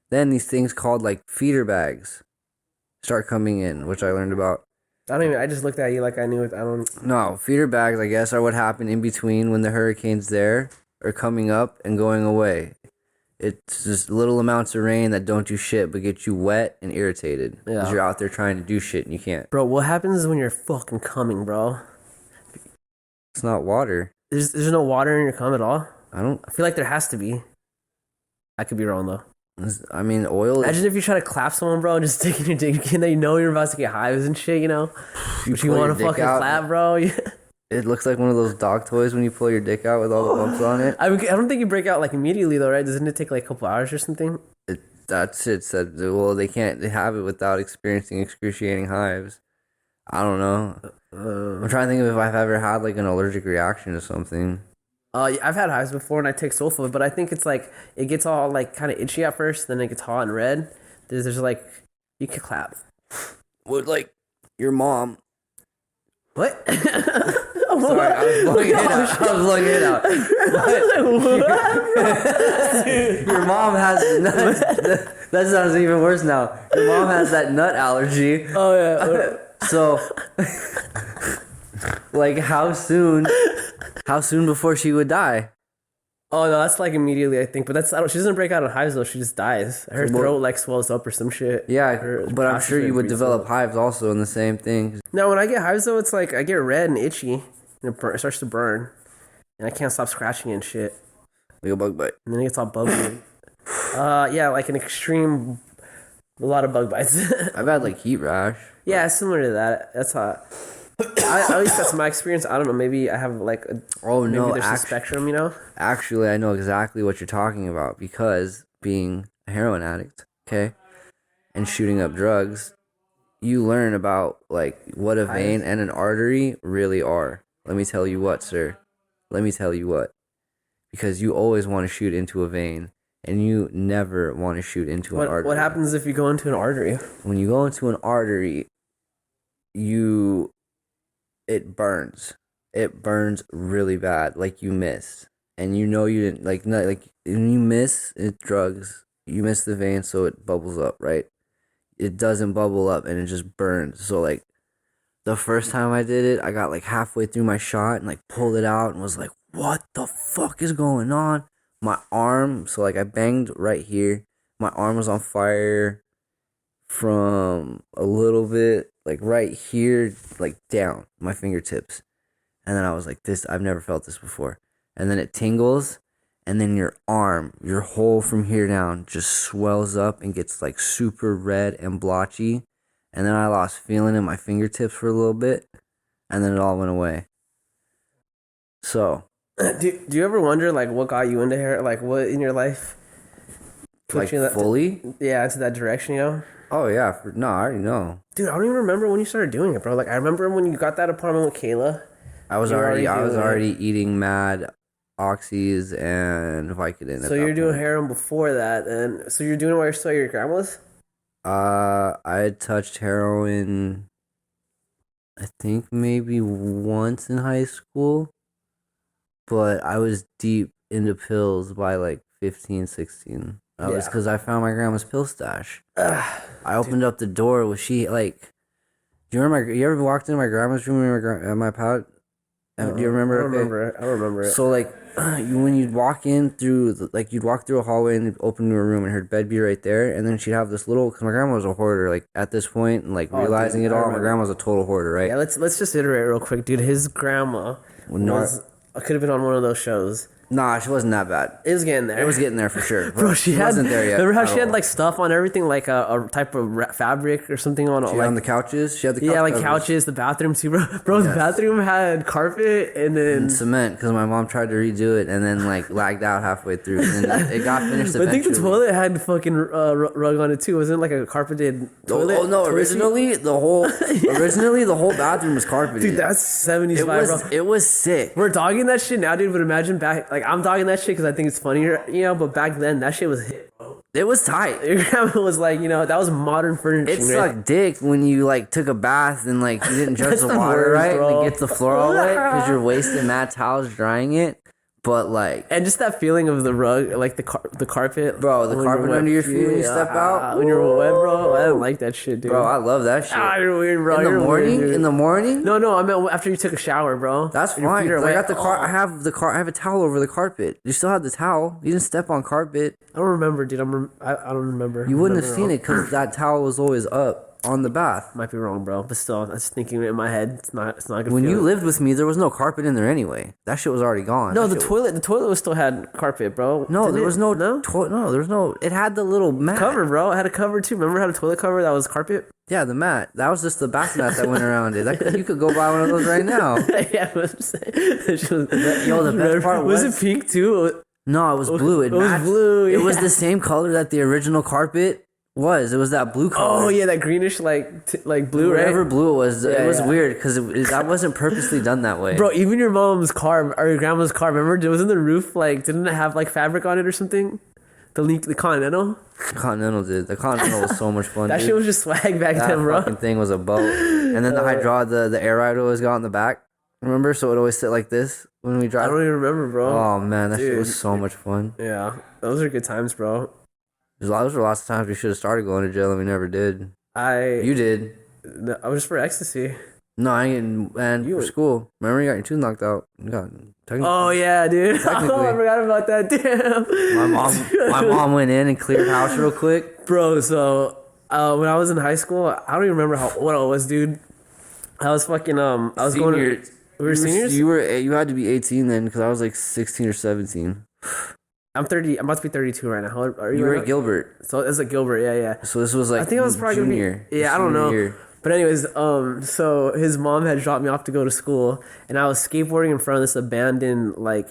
Then these things called like feeder bags start coming in, which I learned about. I just looked at you like I knew it. I don't. No, feeder bags, I guess, are what happened in between when the hurricane's there or coming up and going away. It's just little amounts of rain that don't do shit but get you wet and irritated. Because Yeah. you're out there trying to do shit and you can't. Bro, what happens when you're fucking coming, bro? It's not water. There's no water in your cum at all? I don't. I feel like there has to be. I could be wrong, though. I mean, oil. Imagine if you try to clap someone, bro, and just sticking your dick in there, you know you're about to get hives and shit, you know? But you pull want your to dick fucking out. clap, bro? It looks like one of those dog toys when you pull your dick out with all the bumps on it. I don't think you break out like immediately, though, right? Doesn't it take like a couple hours or something? That shit said, well, they can't have it without experiencing excruciating hives. I don't know. I'm trying to think of if I've ever had like an allergic reaction to something. I've had hives before and I take sulfa, but I think it's like it gets all like kind of itchy at first, then it gets hot and red. There's like you can clap. Would like your mom. What? Sorry, I was blowing it out. Your mom has that sounds even worse now. Your mom has that nut allergy. Oh yeah. So, like, how soon before she would die? Oh no, that's like immediately I think, but she doesn't break out in hives though. She just dies. Her throat like swells up or some shit. Yeah, but I'm sure you would develop hives also in the same thing. No, when I get hives though, it's like I get red and itchy, and it starts to burn, and I can't stop scratching and shit. Like a bug bite. And then it gets all bubbly. Yeah, like a lot of bug bites. I've had like heat rash. Yeah, similar to that. That's how. At least that's my experience. I don't know. Maybe I have like maybe there's a spectrum, you know. Actually, I know exactly what you're talking about because being a heroin addict, okay, and shooting up drugs, you learn about like what a vein and an artery really are. Let me tell you what, sir. Let me tell you what. Because you always want to shoot into a vein, and you never want to shoot into an artery. What happens if you go into an artery? When you go into an artery, it burns. It burns really bad, like you missed. And you know you didn't, like, not, like, when you miss drugs, you miss the vein, so it bubbles up, right? It doesn't bubble up, and it just burns. So, like, the first time I did it, I got, like, halfway through my shot and, like, pulled it out and was like, what the fuck is going on? My arm, so, like, I banged right here. My arm was on fire from a little bit, like, right here, like, down my fingertips. And then I was like, I've never felt this before. And then it tingles, and then your arm, your whole from here down, just swells up and gets, like, super red and blotchy. And then I lost feeling in my fingertips for a little bit, and then it all went away. So, Do you ever wonder like what got you into hair? Like what in your life put Like you in that fully? yeah, into that direction, you know? Oh yeah, no, I already know. Dude, I don't even remember when you started doing it, bro. Like I remember when you got that apartment with Kayla. I was You were already already I was doing it. already eating mad oxys and Vicodin. So you're doing heroin before that, and so you're doing it while you're still at your grandma's? I had touched heroin. I think maybe once in high school, but I was deep into pills by like 15, 16. That was Yeah. because I found my grandma's pill stash. Ugh, I opened up the door. Was she like? Do you remember? You ever walked into my grandma's room at my pad? Do you remember? I don't remember it. I don't remember it. So like, when you'd walk in through, you'd walk through a hallway and you'd open to a room and her bed be right there, and then she'd have this little. Cause my grandma was a hoarder. Like at this point, and like Oh, realizing dude, it I all, my remember. grandma was a total hoarder, right? Yeah, let's just iterate real quick, dude. His grandma No, could have been on one of those shows. nah, she wasn't that bad. It was getting there. It was getting there for sure, Bro, she had, wasn't there yet. Remember how at she had all. like stuff on everything, like a type of fabric or something on She like on the couches. She had the couch yeah, like covers. couches, the bathroom too, bro. Bro, the Yes. bathroom had carpet and then. And cement because my mom tried to redo it and then like lagged out halfway through and then it got finished But I think eventually. the toilet had fucking rug on it too. Wasn't it like a carpeted toilet? Oh no! toilet seat? Originally the whole bathroom was carpeted. Dude, that's 70s it vibe, was bro. it was sick. We're dogging that shit now, dude. But imagine back, like I'm dogging that shit because I think it's funnier, you know. But back then, that shit was hit, bro. It was tight. Your grandma was like, you know, that was modern furniture. It sucked dick when you like took a bath and like you didn't judge That's the the water worst, right bro. and it gets the floor all wet because you're wasting mad towels drying it. But like, And just that feeling of the rug, like the carpet, bro, the when carpet you're wet. under your feet when you step out. when you're wet, bro. I don't like that shit, dude. Bro, I love that shit. You're weird, bro. in the You're morning, weird, dude. in the morning. No, I meant after you took a shower, bro. That's Your fine. feet are 'Cause I wet. got the car. I have a towel over the carpet. You still have the towel. You didn't step on carpet. I don't remember, dude. I don't remember. You wouldn't have Remember seen wrong. it because that towel was always up on the bath. Might be wrong, bro. But still, I was thinking in my head. It's not a good. When you feeling. lived with me, there was no carpet in there anyway. That shit was already gone. No, That the shit- toilet. The toilet was still had carpet, bro. No, Didn't there it? was no. no No, there was no. It had the little mat. cover, bro. It had a cover too. Remember, it had a toilet cover that was carpet. Yeah, the mat. That was just the bath mat that went around it. You could go buy one of those right now. Yeah, what I'm saying. Yo, the best part was it pink too? no, it was blue. It was matched- blue, It was yeah. the same color that the original carpet was. It was that blue color. Oh yeah, that greenish like blue, Whatever right? blue it was, Yeah, it was yeah. weird because that wasn't purposely done that way. Bro, even your mom's car or your grandma's car, remember? Wasn't the roof like? Didn't it have like fabric on it or something? The Continental. Continental did. The Continental was so much fun. That dude. shit was just swag back That then, bro. fucking thing was a boat. And then the air ride always got in the back. Remember? So it always sit like this when we I drive. don't even remember, bro. Oh man, that shit Dude. was so much fun. Yeah, those are good times, bro. Those were lots of times we should have started going to jail and we never did. You did. I was just for ecstasy. No, I ain't. And You for were- school. Remember you got your tooth knocked out. You got technically. Oh yeah, dude. Technically. Oh, I forgot about that. Damn. My mom went in and cleared house real quick. Bro, so when I was in high school, I don't even remember what I was, dude. I was fucking I was going to. We were seniors. You had to be 18 then because I was like 16 or 17. I'm 30. I'm about to be 32 right now. How old are you? You were right at now? Gilbert. So it's like Gilbert. Yeah, yeah. So this was like I think I was probably gonna be- junior. yeah, I don't senior know. year. But anyways, so his mom had dropped me off to go to school, and I was skateboarding in front of this abandoned like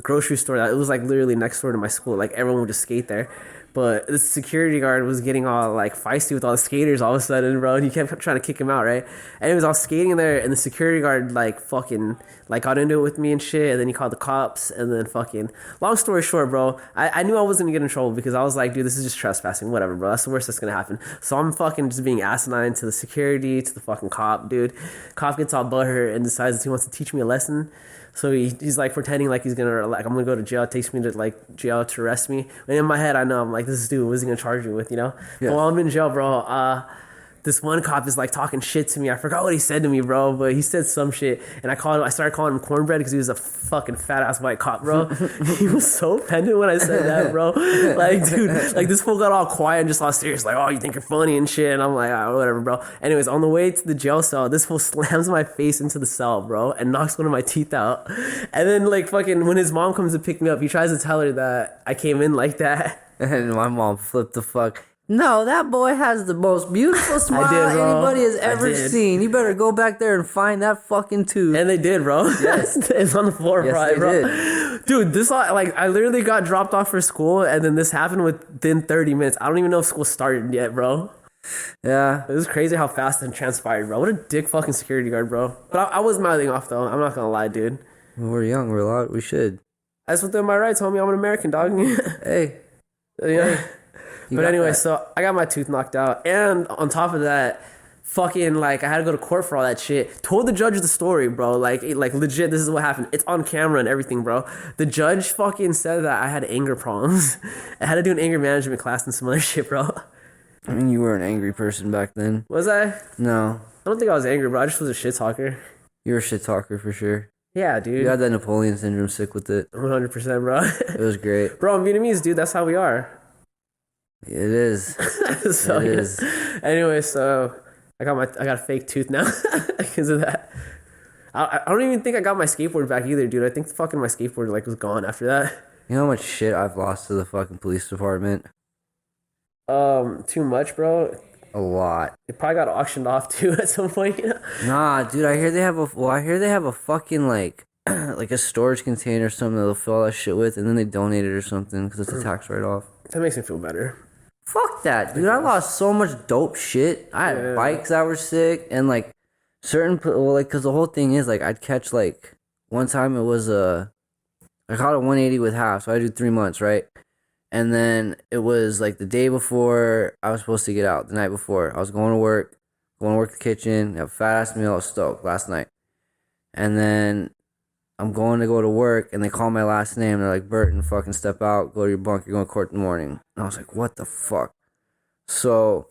grocery store that it was like literally next door to my school. Like everyone would just skate there. But the security guard was getting all like feisty with all the skaters all of a sudden, bro. And he kept trying to kick him out, right? Anyways, I was skating there, and the security guard like fucking like got into it with me and shit. And then he called the cops, and then fucking. Long story short, bro, I knew I wasn't gonna get in trouble because I was like, dude, this is just trespassing, whatever, bro. That's the worst that's gonna happen. So I'm fucking just being asinine to the security, to the fucking cop, dude. Cop gets all butthurt and decides that he wants to teach me a lesson. So he's like pretending like he's gonna like I'm gonna go to jail, takes me to like jail to arrest me. And in my head I know I'm like this dude, what's he gonna charge me with, you know? Yeah. But while I'm in jail, bro, this one cop is like talking shit to me. I forgot what he said to me, bro, but he said some shit, and I started calling him cornbread because he was a fucking fat ass white cop, bro. He was so offended when I said that, bro. Like, dude, like this fool got all quiet and just all serious, like, oh, you think you're funny and shit. And I'm like, oh, whatever, bro. Anyways, on the way to the jail cell, this fool slams my face into the cell, bro, and knocks one of my teeth out. And then like fucking when his mom comes to pick me up, he tries to tell her that I came in like that. And my mom flipped the fuck. No, that boy has the most beautiful smile bro. anybody has I ever did. seen. You better go back there and find that fucking tooth. And they did, bro. Yes. It's on the floor, Yes, probably, they bro. did. Dude, this like I literally got dropped off for school, and then this happened within 30 minutes. I don't even know if school started yet, bro. Yeah. It was crazy how fast it transpired, bro. What a dick fucking security guard, bro. But I was mouthing off though. I'm not gonna lie, dude. We're young. We're allowed. We should. That's within my rights, homie. I'm an American, dog. Hey. Yeah. You But got anyway, that. so I got my tooth knocked out, and on top of that, fucking like I had to go to court for all that shit. Told the judge the story, bro. Like legit, this is what happened. It's on camera and everything, bro. The judge fucking said that I had anger problems. I had to do an anger management class and some other shit, bro. I mean, you were an angry person back then. Was I? No. I don't think I was angry, bro. I just was a shit talker. You were a shit talker for sure. Yeah, dude. You had that Napoleon syndrome sick with it. 100%, bro. It was great. Bro, I'm Vietnamese, dude. That's how we are. It is. So, It is. Anyway, so I got a fake tooth now because of that. I don't even think I got my skateboard back either, dude. I think fucking my skateboard like was gone after that. You know how much shit I've lost to the fucking police department? Too much, bro. A lot. It probably got auctioned off too at some point. You know? Nah, dude. I hear they have a fucking like like a storage container or something that they'll fill all that shit with, and then they donate it or something because it's a tax write off. That makes me feel better. Fuck that, dude. I lost so much dope shit. I had bikes that were sick, and like because the whole thing is like I'd catch like one time it was I caught a 180 with half, so I do 3 months, right? And then it was like the day before I was supposed to get out, the night before I was going to work the kitchen, have a fat ass meal, I was stoked last night, and then I'm going to go to work, and they call my last name. They're like, Burton, fucking step out, go to your bunk, you're going to court in the morning. And I was like, what the fuck? So,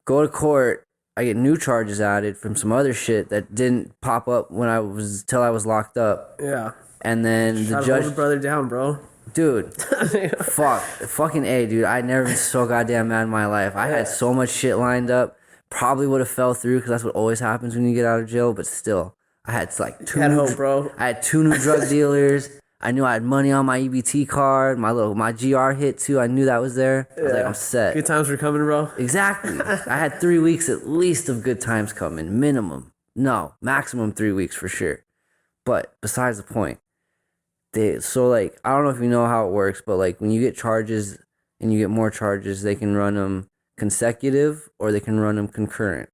go to court, I get new charges added from some other shit that didn't pop up till I was locked up. Yeah. And then Try the to hold judge, your brother down, bro. dude, fucking A, dude. I'd never been so goddamn mad in my life. I had so much shit lined up. Probably would have fell through because that's what always happens when you get out of jail, but still. I had like two. Had hope, bro. I had 2 new drug dealers. I knew I had money on my EBT card. My GR hit too. I knew that was there. I was like, I'm set. Good times were coming, bro. Exactly. I had 3 weeks at least of good times coming. Minimum. No, maximum 3 weeks for sure. But besides the point, I don't know if you know how it works, but like when you get charges and you get more charges, they can run them consecutive or they can run them concurrent.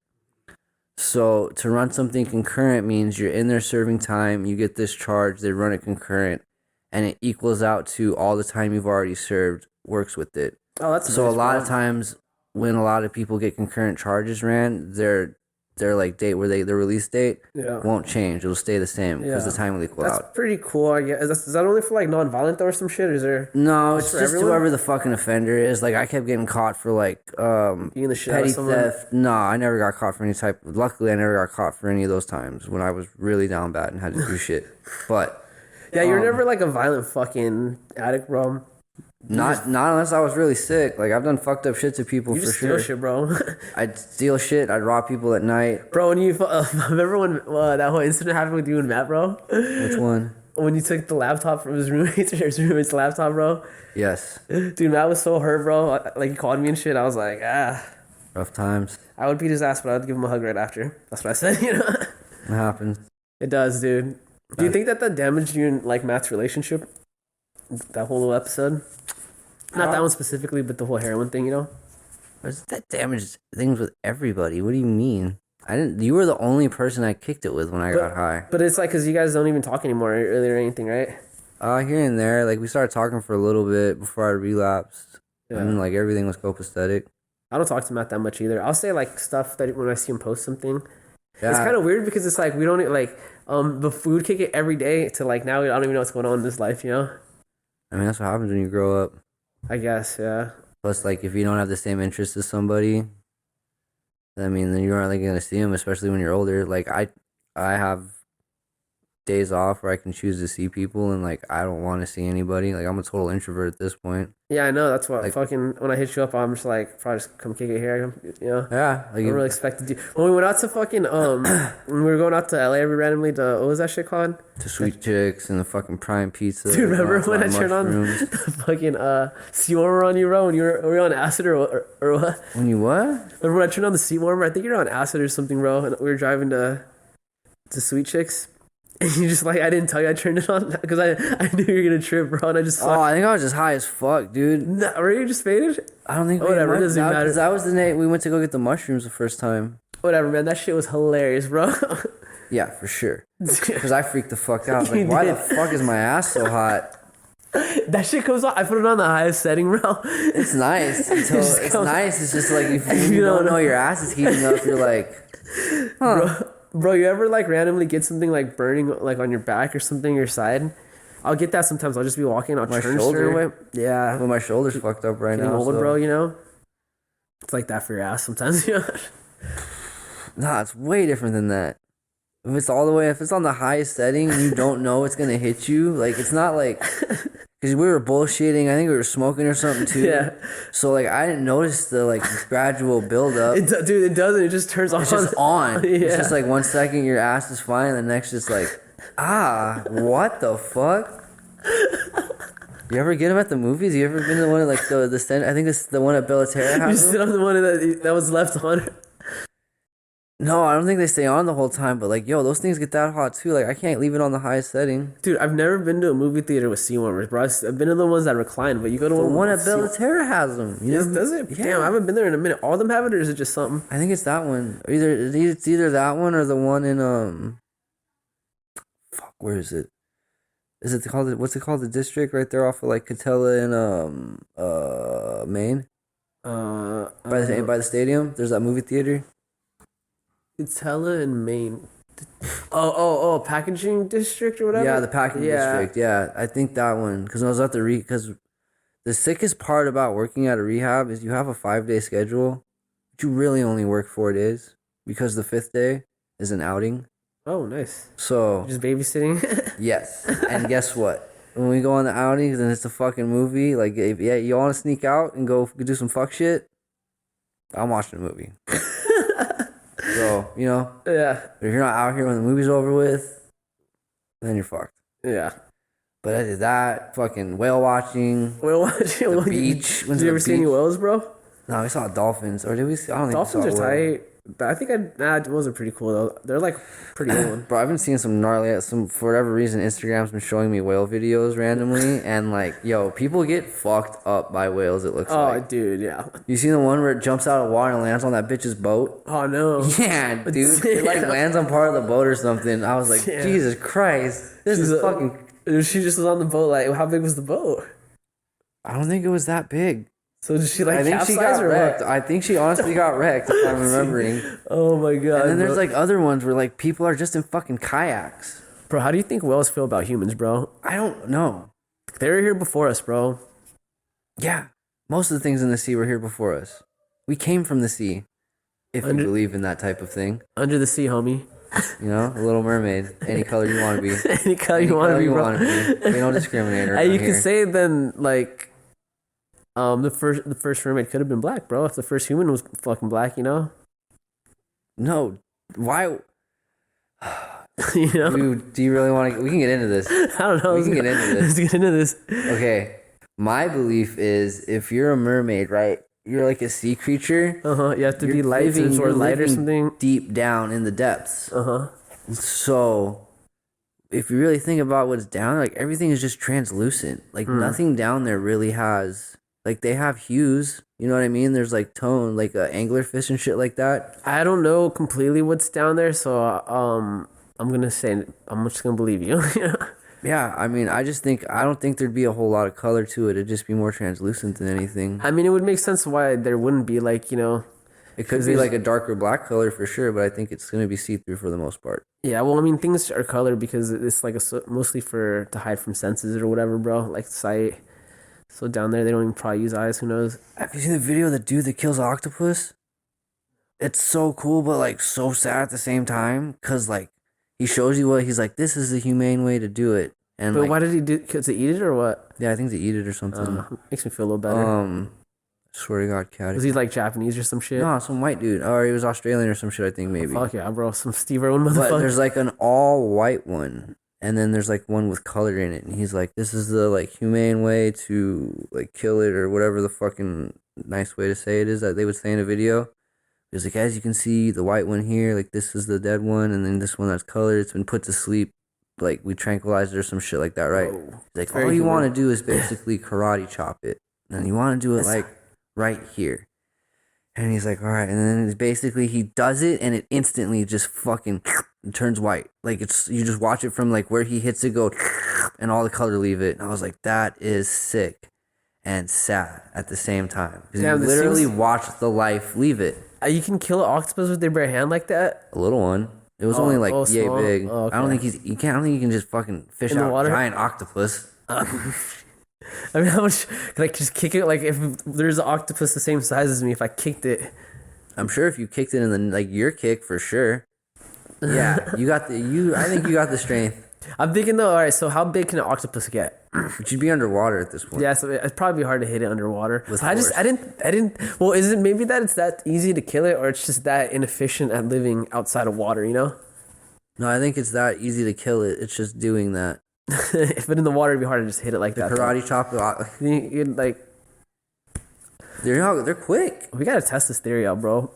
So to run something concurrent means you're in there serving time, you get this charge, they run it concurrent, and it equals out to all the time you've already served, works with it. Oh, that's So nice, a lot bro. of times when a lot of people get concurrent charges ran, their like date where their release date won't change. It'll stay the same because the time will equal That's out. pretty cool, I guess. Is that only for like non-violent though or some shit? Or is there No, it's for just everyone? whoever the fucking offender is. Like I kept getting caught for like being the shit out petty of someone? theft. No, I never got caught for any type. Luckily, I never got caught for any of those times when I was really down bad and had to do shit. But Yeah, you're never like a violent fucking addict, bro. not unless I was really sick. Like I've done fucked up shit to people You for just sure. steal shit, bro. I'd steal shit. I'd rob people at night. Bro, when you remember when that whole incident happened with you and Matt, bro? Which one? When you took the laptop from his roommate's or his roommate's laptop, bro. Yes. Dude, Matt was so hurt, bro. Like he called me and shit. I was like, Rough times. I would beat his ass, but I would give him a hug right after. That's what I said, you know. It happens. It does, dude. Do you think that damaged you and like Matt's relationship? That whole little episode. Not that one specifically, but the whole heroin thing, you know. That damaged things with everybody. What do you mean? I didn't. You were the only person I kicked it with when I got high. But it's like because you guys don't even talk anymore or anything, right? Here and there, like we started talking for a little bit before I relapsed, and like everything was copacetic. I don't talk to Matt that much either. I'll say like stuff that when I see him post something. Yeah. It's kind of weird because it's like we don't like the food kick it every day to like now I don't even know what's going on in this life, you know. I mean, that's what happens when you grow up. I guess, yeah. Plus, like if you don't have the same interests as somebody, I mean, then you're not really gonna see them, especially when you're older. Like I have days off where I can choose to see people, and like I don't want to see anybody. Like I'm a total introvert at this point. Yeah, I know. That's what Like- fucking when I hit you up, I'm just like, probably just come kick it here. You know. Yeah, I don't really expect to do. When we went out to fucking when we were going out to LA, we randomly to what was that shit called? to Sweet Chicks and the fucking Prime Pizza. Dude, remember and when I my turned on mushrooms. the fucking sea warmer on you, bro? When were you on acid or what? When you what? Remember when I turned on the sea warmer? I think you're on acid or something, bro. And we were driving to Sweet Chicks. And you just like, I didn't tell you I turned it on because I knew you were gonna trip, bro. And I just Oh, I think I was just high as fuck, dude. were you just faded? I don't think Whatever, it doesn't matter. because that was the night we went to go get the mushrooms the first time. Whatever, man. That shit was hilarious, bro. Yeah, for sure. Because I freaked the fuck out. I was like, why the fuck is my ass so hot? That shit comes on. I put it on the highest setting, bro. It's nice. Until just it's comes- nice. It's just like if you don't know your ass is heating up, you're like, huh. Bro, you ever like randomly get something like burning like on your back or something, your side? I'll get that sometimes. I'll just be walking, I'll My turn shoulder? straight away. Yeah. Well, my shoulder's fucked up right Getting now. old, So. bro, you know? It's like that for your ass sometimes, you know? Nah, it's way different than that. If it's on the highest setting and you don't know it's gonna hit you, like it's not like because we were bullshitting. I think we were smoking or something too. Yeah. So like I didn't notice the like gradual buildup. Dude, it doesn't. It just turns on. It's just on. Yeah. It's just like 1 second your ass is fine, and the next just like, what the fuck? You ever get them at the movies? You ever been to one of like the center? I think it's the one at Bellaterra You has sit them? on the one that was left on. No, I don't think they stay on the whole time. But like, yo, those things get that hot too. Like, I can't leave it on the highest setting. Dude, I've never been to a movie theater with sea warmers, bro. I've been to the ones that recline, but you go to The one with at sea- Bellaterra has them. You Yes, know? does it? Yeah. Damn, I haven't been there in a minute. All of them have it, or is it just something? I think it's that one. It's either that one or the one in fuck, where is it? Is it called? What's it called? The district right there off of like Catella and Maine by the stadium. There's that movie theater. It's hella in Maine. Oh, packaging district or whatever. Yeah, the packing district. Yeah, I think that one because I was at the because the sickest part about working at a rehab is you have a 5-day schedule, but you really only work 4 days because the 5th day is an outing. Oh, nice. So Just babysitting. yes, and guess what? When we go on the outings and it's a fucking movie, like if you want to sneak out and go do some fuck shit, I'm watching a movie. So you know, Yeah. but if you're not out here when the movie's over with, then you're fucked. Yeah. But I did that, fucking whale watching, Whale watching. the beach. Did you ever see any whales, bro? No, we saw dolphins. Or did we see? I don't think Dolphins we are saw a whale. tight. But I think it wasn't pretty cool though. They're like pretty old. Bro, I've been seeing some gnarly, for whatever reason, Instagram's been showing me whale videos randomly. And like, yo, people get fucked up by whales, it looks Oh, like. dude, yeah. You seen the one where it jumps out of water and lands on that bitch's boat? Oh no. Yeah, dude. It like lands on part of the boat or something. I was like, Yeah. Jesus Christ. This She's is a- fucking... She just was on the boat. Like, how big was the boat? I don't think it was that big. So did she like I think she capsize got or wrecked. what? I think she honestly got wrecked, if I'm remembering. Oh my god. And then there's bro. like other ones where like people are just in fucking kayaks. Bro, how do you think whales feel about humans, bro? I don't know. They were here before us, bro. Yeah. Most of the things in the sea were here before us. We came from the sea. If you believe in that type of thing. Under the sea, homie. You know, a little mermaid. Any color you want to be. Any color you want to be, bro. wanna be. We don't discriminate around Hey, you here. can say then like, the first mermaid could have been black, bro. If the first human was fucking black, you know. No. Why? You know. Do you really want to? We can get into this. I don't know. We can get into this. Let's get into this. Okay. My belief is if you're a mermaid, right? You're like a sea creature. You have to You're be light living- or you're light or living something. deep down in the depths. Uh-huh. So, if you really think about what's down, like everything is just translucent. Like nothing down there really has, like they have hues. You know what I mean? There's like tone, like anglerfish and shit like that. I don't know completely what's down there, so I'm gonna say I'm just gonna believe you. Yeah, I mean, I don't think there'd be a whole lot of color to it. It'd just be more translucent than anything. I mean, it would make sense why there wouldn't be like, you know. It could be like a darker black color for sure, but I think it's gonna be see through for the most part. Yeah, well, I mean, things are colored because it's like mostly to hide from senses or whatever, bro. Like sight. So down there, they don't even probably use eyes. Who knows? Have you seen the video of the dude that kills an octopus? It's so cool, but like so sad at the same time, cause like He shows you what he's like. This is the humane way to do it. And But like, why did he do? Cause to eat it or what? yeah, I think they eat it or something. Makes me feel a little better. Swear to God, cat. Was he like Japanese or some shit? No, some white dude, or he was Australian or some shit. I think maybe. Fuck yeah, bro. Some Steve Irwin But motherfucker. there's like an all white one, and then there's like one with color in it, and he's like, "This is the like humane way to like kill it, or whatever the fucking nice way to say it is that they would say in a video." He's like, "As you can see, the white one here, like this is the dead one, and then this one that's colored, it's been put to sleep, like we tranquilized it or some shit like that, right?" Oh, He's like, very all you want human. to do is basically karate chop it, and you want to do it like right here. And he's like, all right. And then it's basically he does it and it instantly just fucking turns white. Like it's, you just watch it from like where he hits it go and all the color leave it. And I was like, that is sick and sad at the same time. Because you Damn, this literally seems- watch the life leave it. You can kill an octopus with your bare hand like that? A little one. It was only like yay small? big. Oh, okay. I don't think I don't think you can just fucking fish In the out water? a giant octopus. I mean, how much can I just kick it? Like, if there's an octopus the same size as me, if I kicked it, I'm sure if you kicked it in the like your kick for sure. Yeah, you got the I think you got the strength. I'm thinking though. All right, so how big can an octopus get? But you'd be underwater at this point. Yeah, so it'd probably be hard to hit it underwater. With I force. didn't. Well, is it maybe that it's that easy to kill it, or it's just that inefficient at living outside of water? You know, No, I think it's that easy to kill it. It's just doing that. but in the water, it'd be hard to just hit it like that. Karate chop. You'd, like, They're quick. we gotta test this theory out, bro.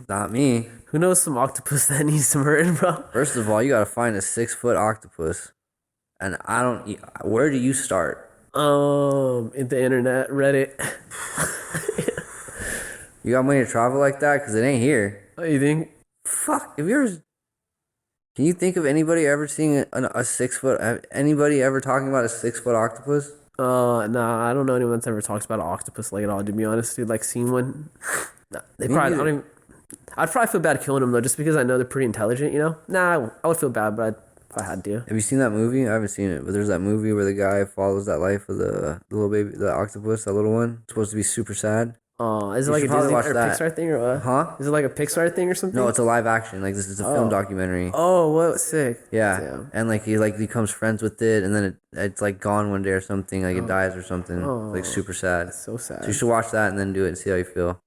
Not me. Who knows some octopus that needs some hurting, bro? First of all, you gotta find a 6-foot octopus, and I don't. Where do you start? In the internet, Reddit. You got money to travel like that? Cause it ain't here. What do you think? Fuck. If you're, can you think of anybody ever seeing a 6-foot? Anybody ever talking about a 6-foot octopus? Nah, I don't know anyone that's ever talks about an octopus like at all. To be honest, dude, like seen one. Nah, they Me probably. I neither. don't even, I'd probably feel bad killing them though, just because I know they're pretty intelligent. You know? Nah, I would feel bad, but if I had to. Have you seen that movie? I haven't seen it, but there's that movie where the guy follows that life of the little baby, the octopus, that little one. It's supposed to be super sad. Is it You like a should probably Disney watch or that. Pixar thing or what? Huh? Is it like a Pixar thing or something? No, it's a live action. Like this is a film documentary. Oh, what sick. Yeah, Damn. and like he becomes friends with it, and then it's like gone one day or something, like it dies or something. Oh. Like super sad. So sad. So you should watch that and then do it and see how you feel.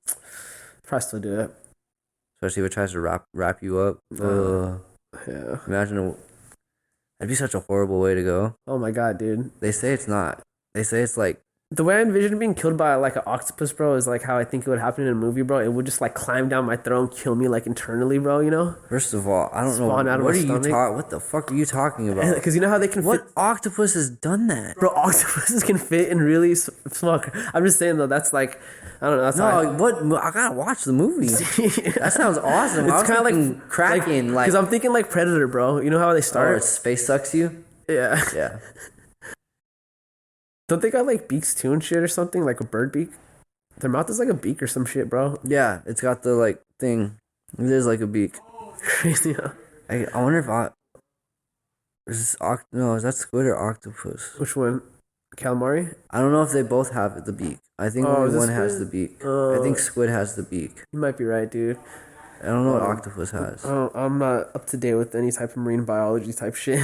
Probably still do it. Especially if it tries to wrap you up. Yeah. Imagine that'd be such a horrible way to go. Oh my god, dude. They say it's not. They say it's like The way I envision being killed by like an octopus, bro, is like how I think it would happen in a movie, bro. It would just like climb down my throat and kill me like internally, bro. You know? first of all, I don't know Spawn out of what my are you stomach. What the fuck are you talking about? Because you know how they can What fit. octopus has done that? Bro, octopuses can fit in really small. I'm just saying though, that's like, I don't know. That's No, how like, what? I gotta watch the movie. That sounds awesome. It's kind of like Kraken, like because I'm thinking like Predator, bro. You know how they oh, start? its space sucks you. Yeah. Yeah. Don't they got like beaks too and shit or something? Like a bird beak? Their mouth is like a beak or some shit, bro. Yeah, it's got the like thing. It is like a beak. Crazy, huh? I wonder if is that squid or octopus? Which one? Calamari? I don't know if they both have the beak. I think Oh, only is it one has the squid? beak. I think squid has the beak. You might be right, dude. I don't know what octopus has. I'm not up to date with any type of marine biology type shit.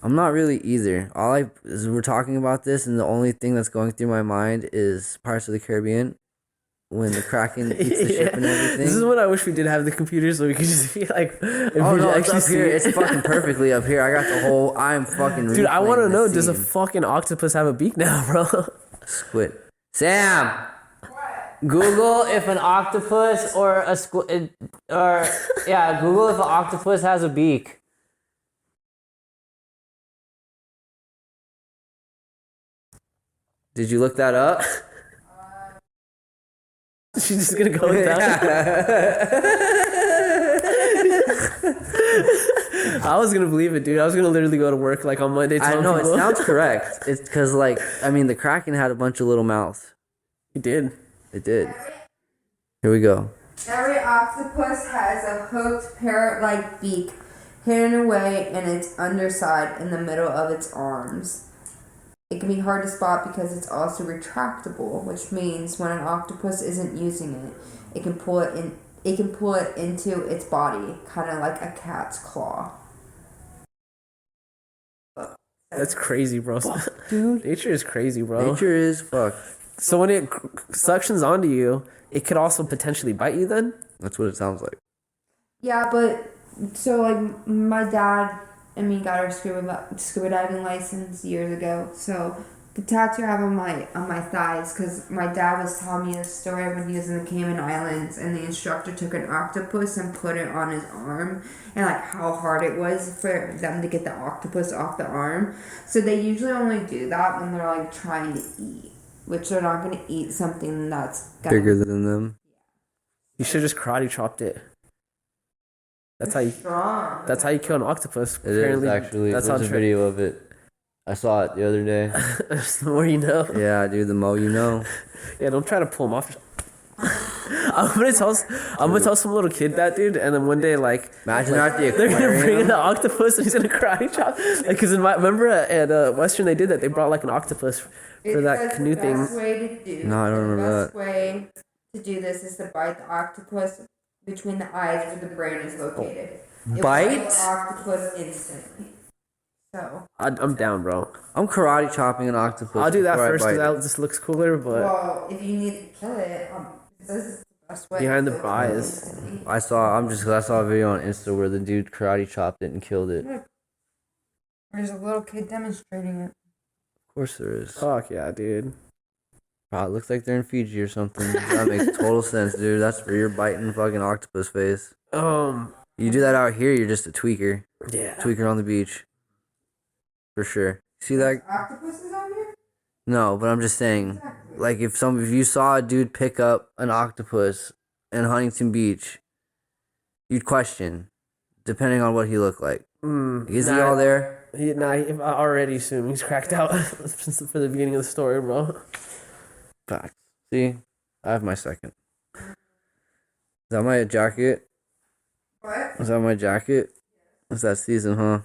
I'm not really either. We're talking about this, and the only thing that's going through my mind is Pirates of the Caribbean, when the Kraken eats the ship and everything. This is what I wish we did have the computer so we could just be like, if Oh we no, could it's up here. it. It's fucking perfectly up here. I got the whole. I'm fucking. Dude, I want to replaying know, this does a scene. fucking octopus have a beak now, bro? Squid? Sam, Google if an octopus or a squid, or yeah, Google if an octopus has a beak. did you look that up? She's just gonna go with that. I was gonna believe it, dude. I was gonna literally go to work like on Monday. I telling know it people. sounds correct. It's because the Kraken had a bunch of little mouths. He did. It did. Here we go. Every octopus has a hooked parrot-like beak hidden away in its underside in the middle of its arms. It can be hard to spot because it's also retractable, which means when an octopus isn't using it, it can pull it it can pull it into its body, kind of like a cat's claw. That's crazy, bro. Dude, Nature is crazy, bro. nature is fuck. So when it suctions onto you, it could also potentially bite you then? That's what it sounds like. Yeah, but so like my dad and me got our scuba diving license years ago. So the tattoo I have on my thighs, because my dad was telling me this story when he was in the Cayman Islands, and the instructor took an octopus and put it on his arm, and like how hard it was for them to get the octopus off the arm. So they usually only do that when they're like trying to eat, which they're not going to eat something that's Bigger than them. You should just karate chopped it. That's how you. strong. That's how you kill an octopus. It is actually. That's There's how a video of it. I saw it the other day. The more you know. Yeah, dude, the more you know. Yeah, don't try to pull him off. I'm gonna tell some little kid that, dude, and then one day like Imagine at the they're gonna bring in aquarium. the octopus and he's gonna karate chop. Like, cause remember at Western they did that. They brought like an octopus for that canoe thing. The best way to do. No, I don't remember The that. best way to do this is to bite the octopus between the eyes where the brain is located. It will Bite? kill the octopus instantly. So. I'm down, bro. I'm karate chopping an octopus. I'll do that before I first bite because it. that just looks cooler. But Well, if you need to kill it, this is the best way. Behind the to kill it eyes. instantly. I saw a video on Insta where the dude karate chopped it and killed it. Of There's a little kid demonstrating it. course there is. fuck yeah, dude. Wow, it looks like they're in Fiji or something. That makes total sense, dude. That's where you're biting fucking octopus face. You do that out here, you're just a tweaker. Yeah. Tweaker on the beach. For sure. See that? Octopuses on here? No, but I'm just saying, like if you saw a dude pick up an octopus in Huntington Beach, you'd question, depending on what he looked like. Is he all there? I already assume he's cracked out for the beginning of the story, bro. Facts. See, I have my second. Is that my jacket? What? Is that my jacket? It's that season, huh?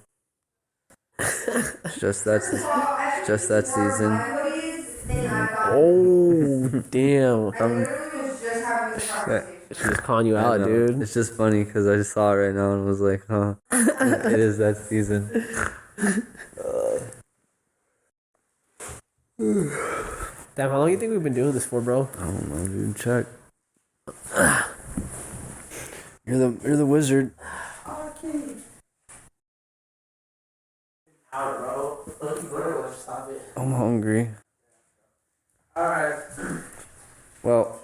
It's just that season. Oh damn! I literally was just having this conversation. She's just calling you I out, know. dude. It's just funny because I just saw it right now and was like, huh. It is that season. Damn, how long do you think we've been doing this for, bro? I don't know, dude. Check. You're the wizard. I'm hungry. Alright. Well,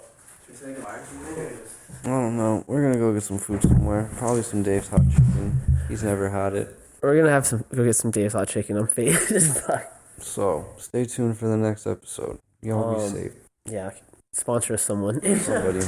I don't know. We're gonna go get some food somewhere. Probably some Dave's hot chicken. He's never had it. We're gonna go get some Dave's hot chicken. I'm faded. So stay tuned for the next episode. Y'all be safe. Yeah, sponsor us someone. Somebody.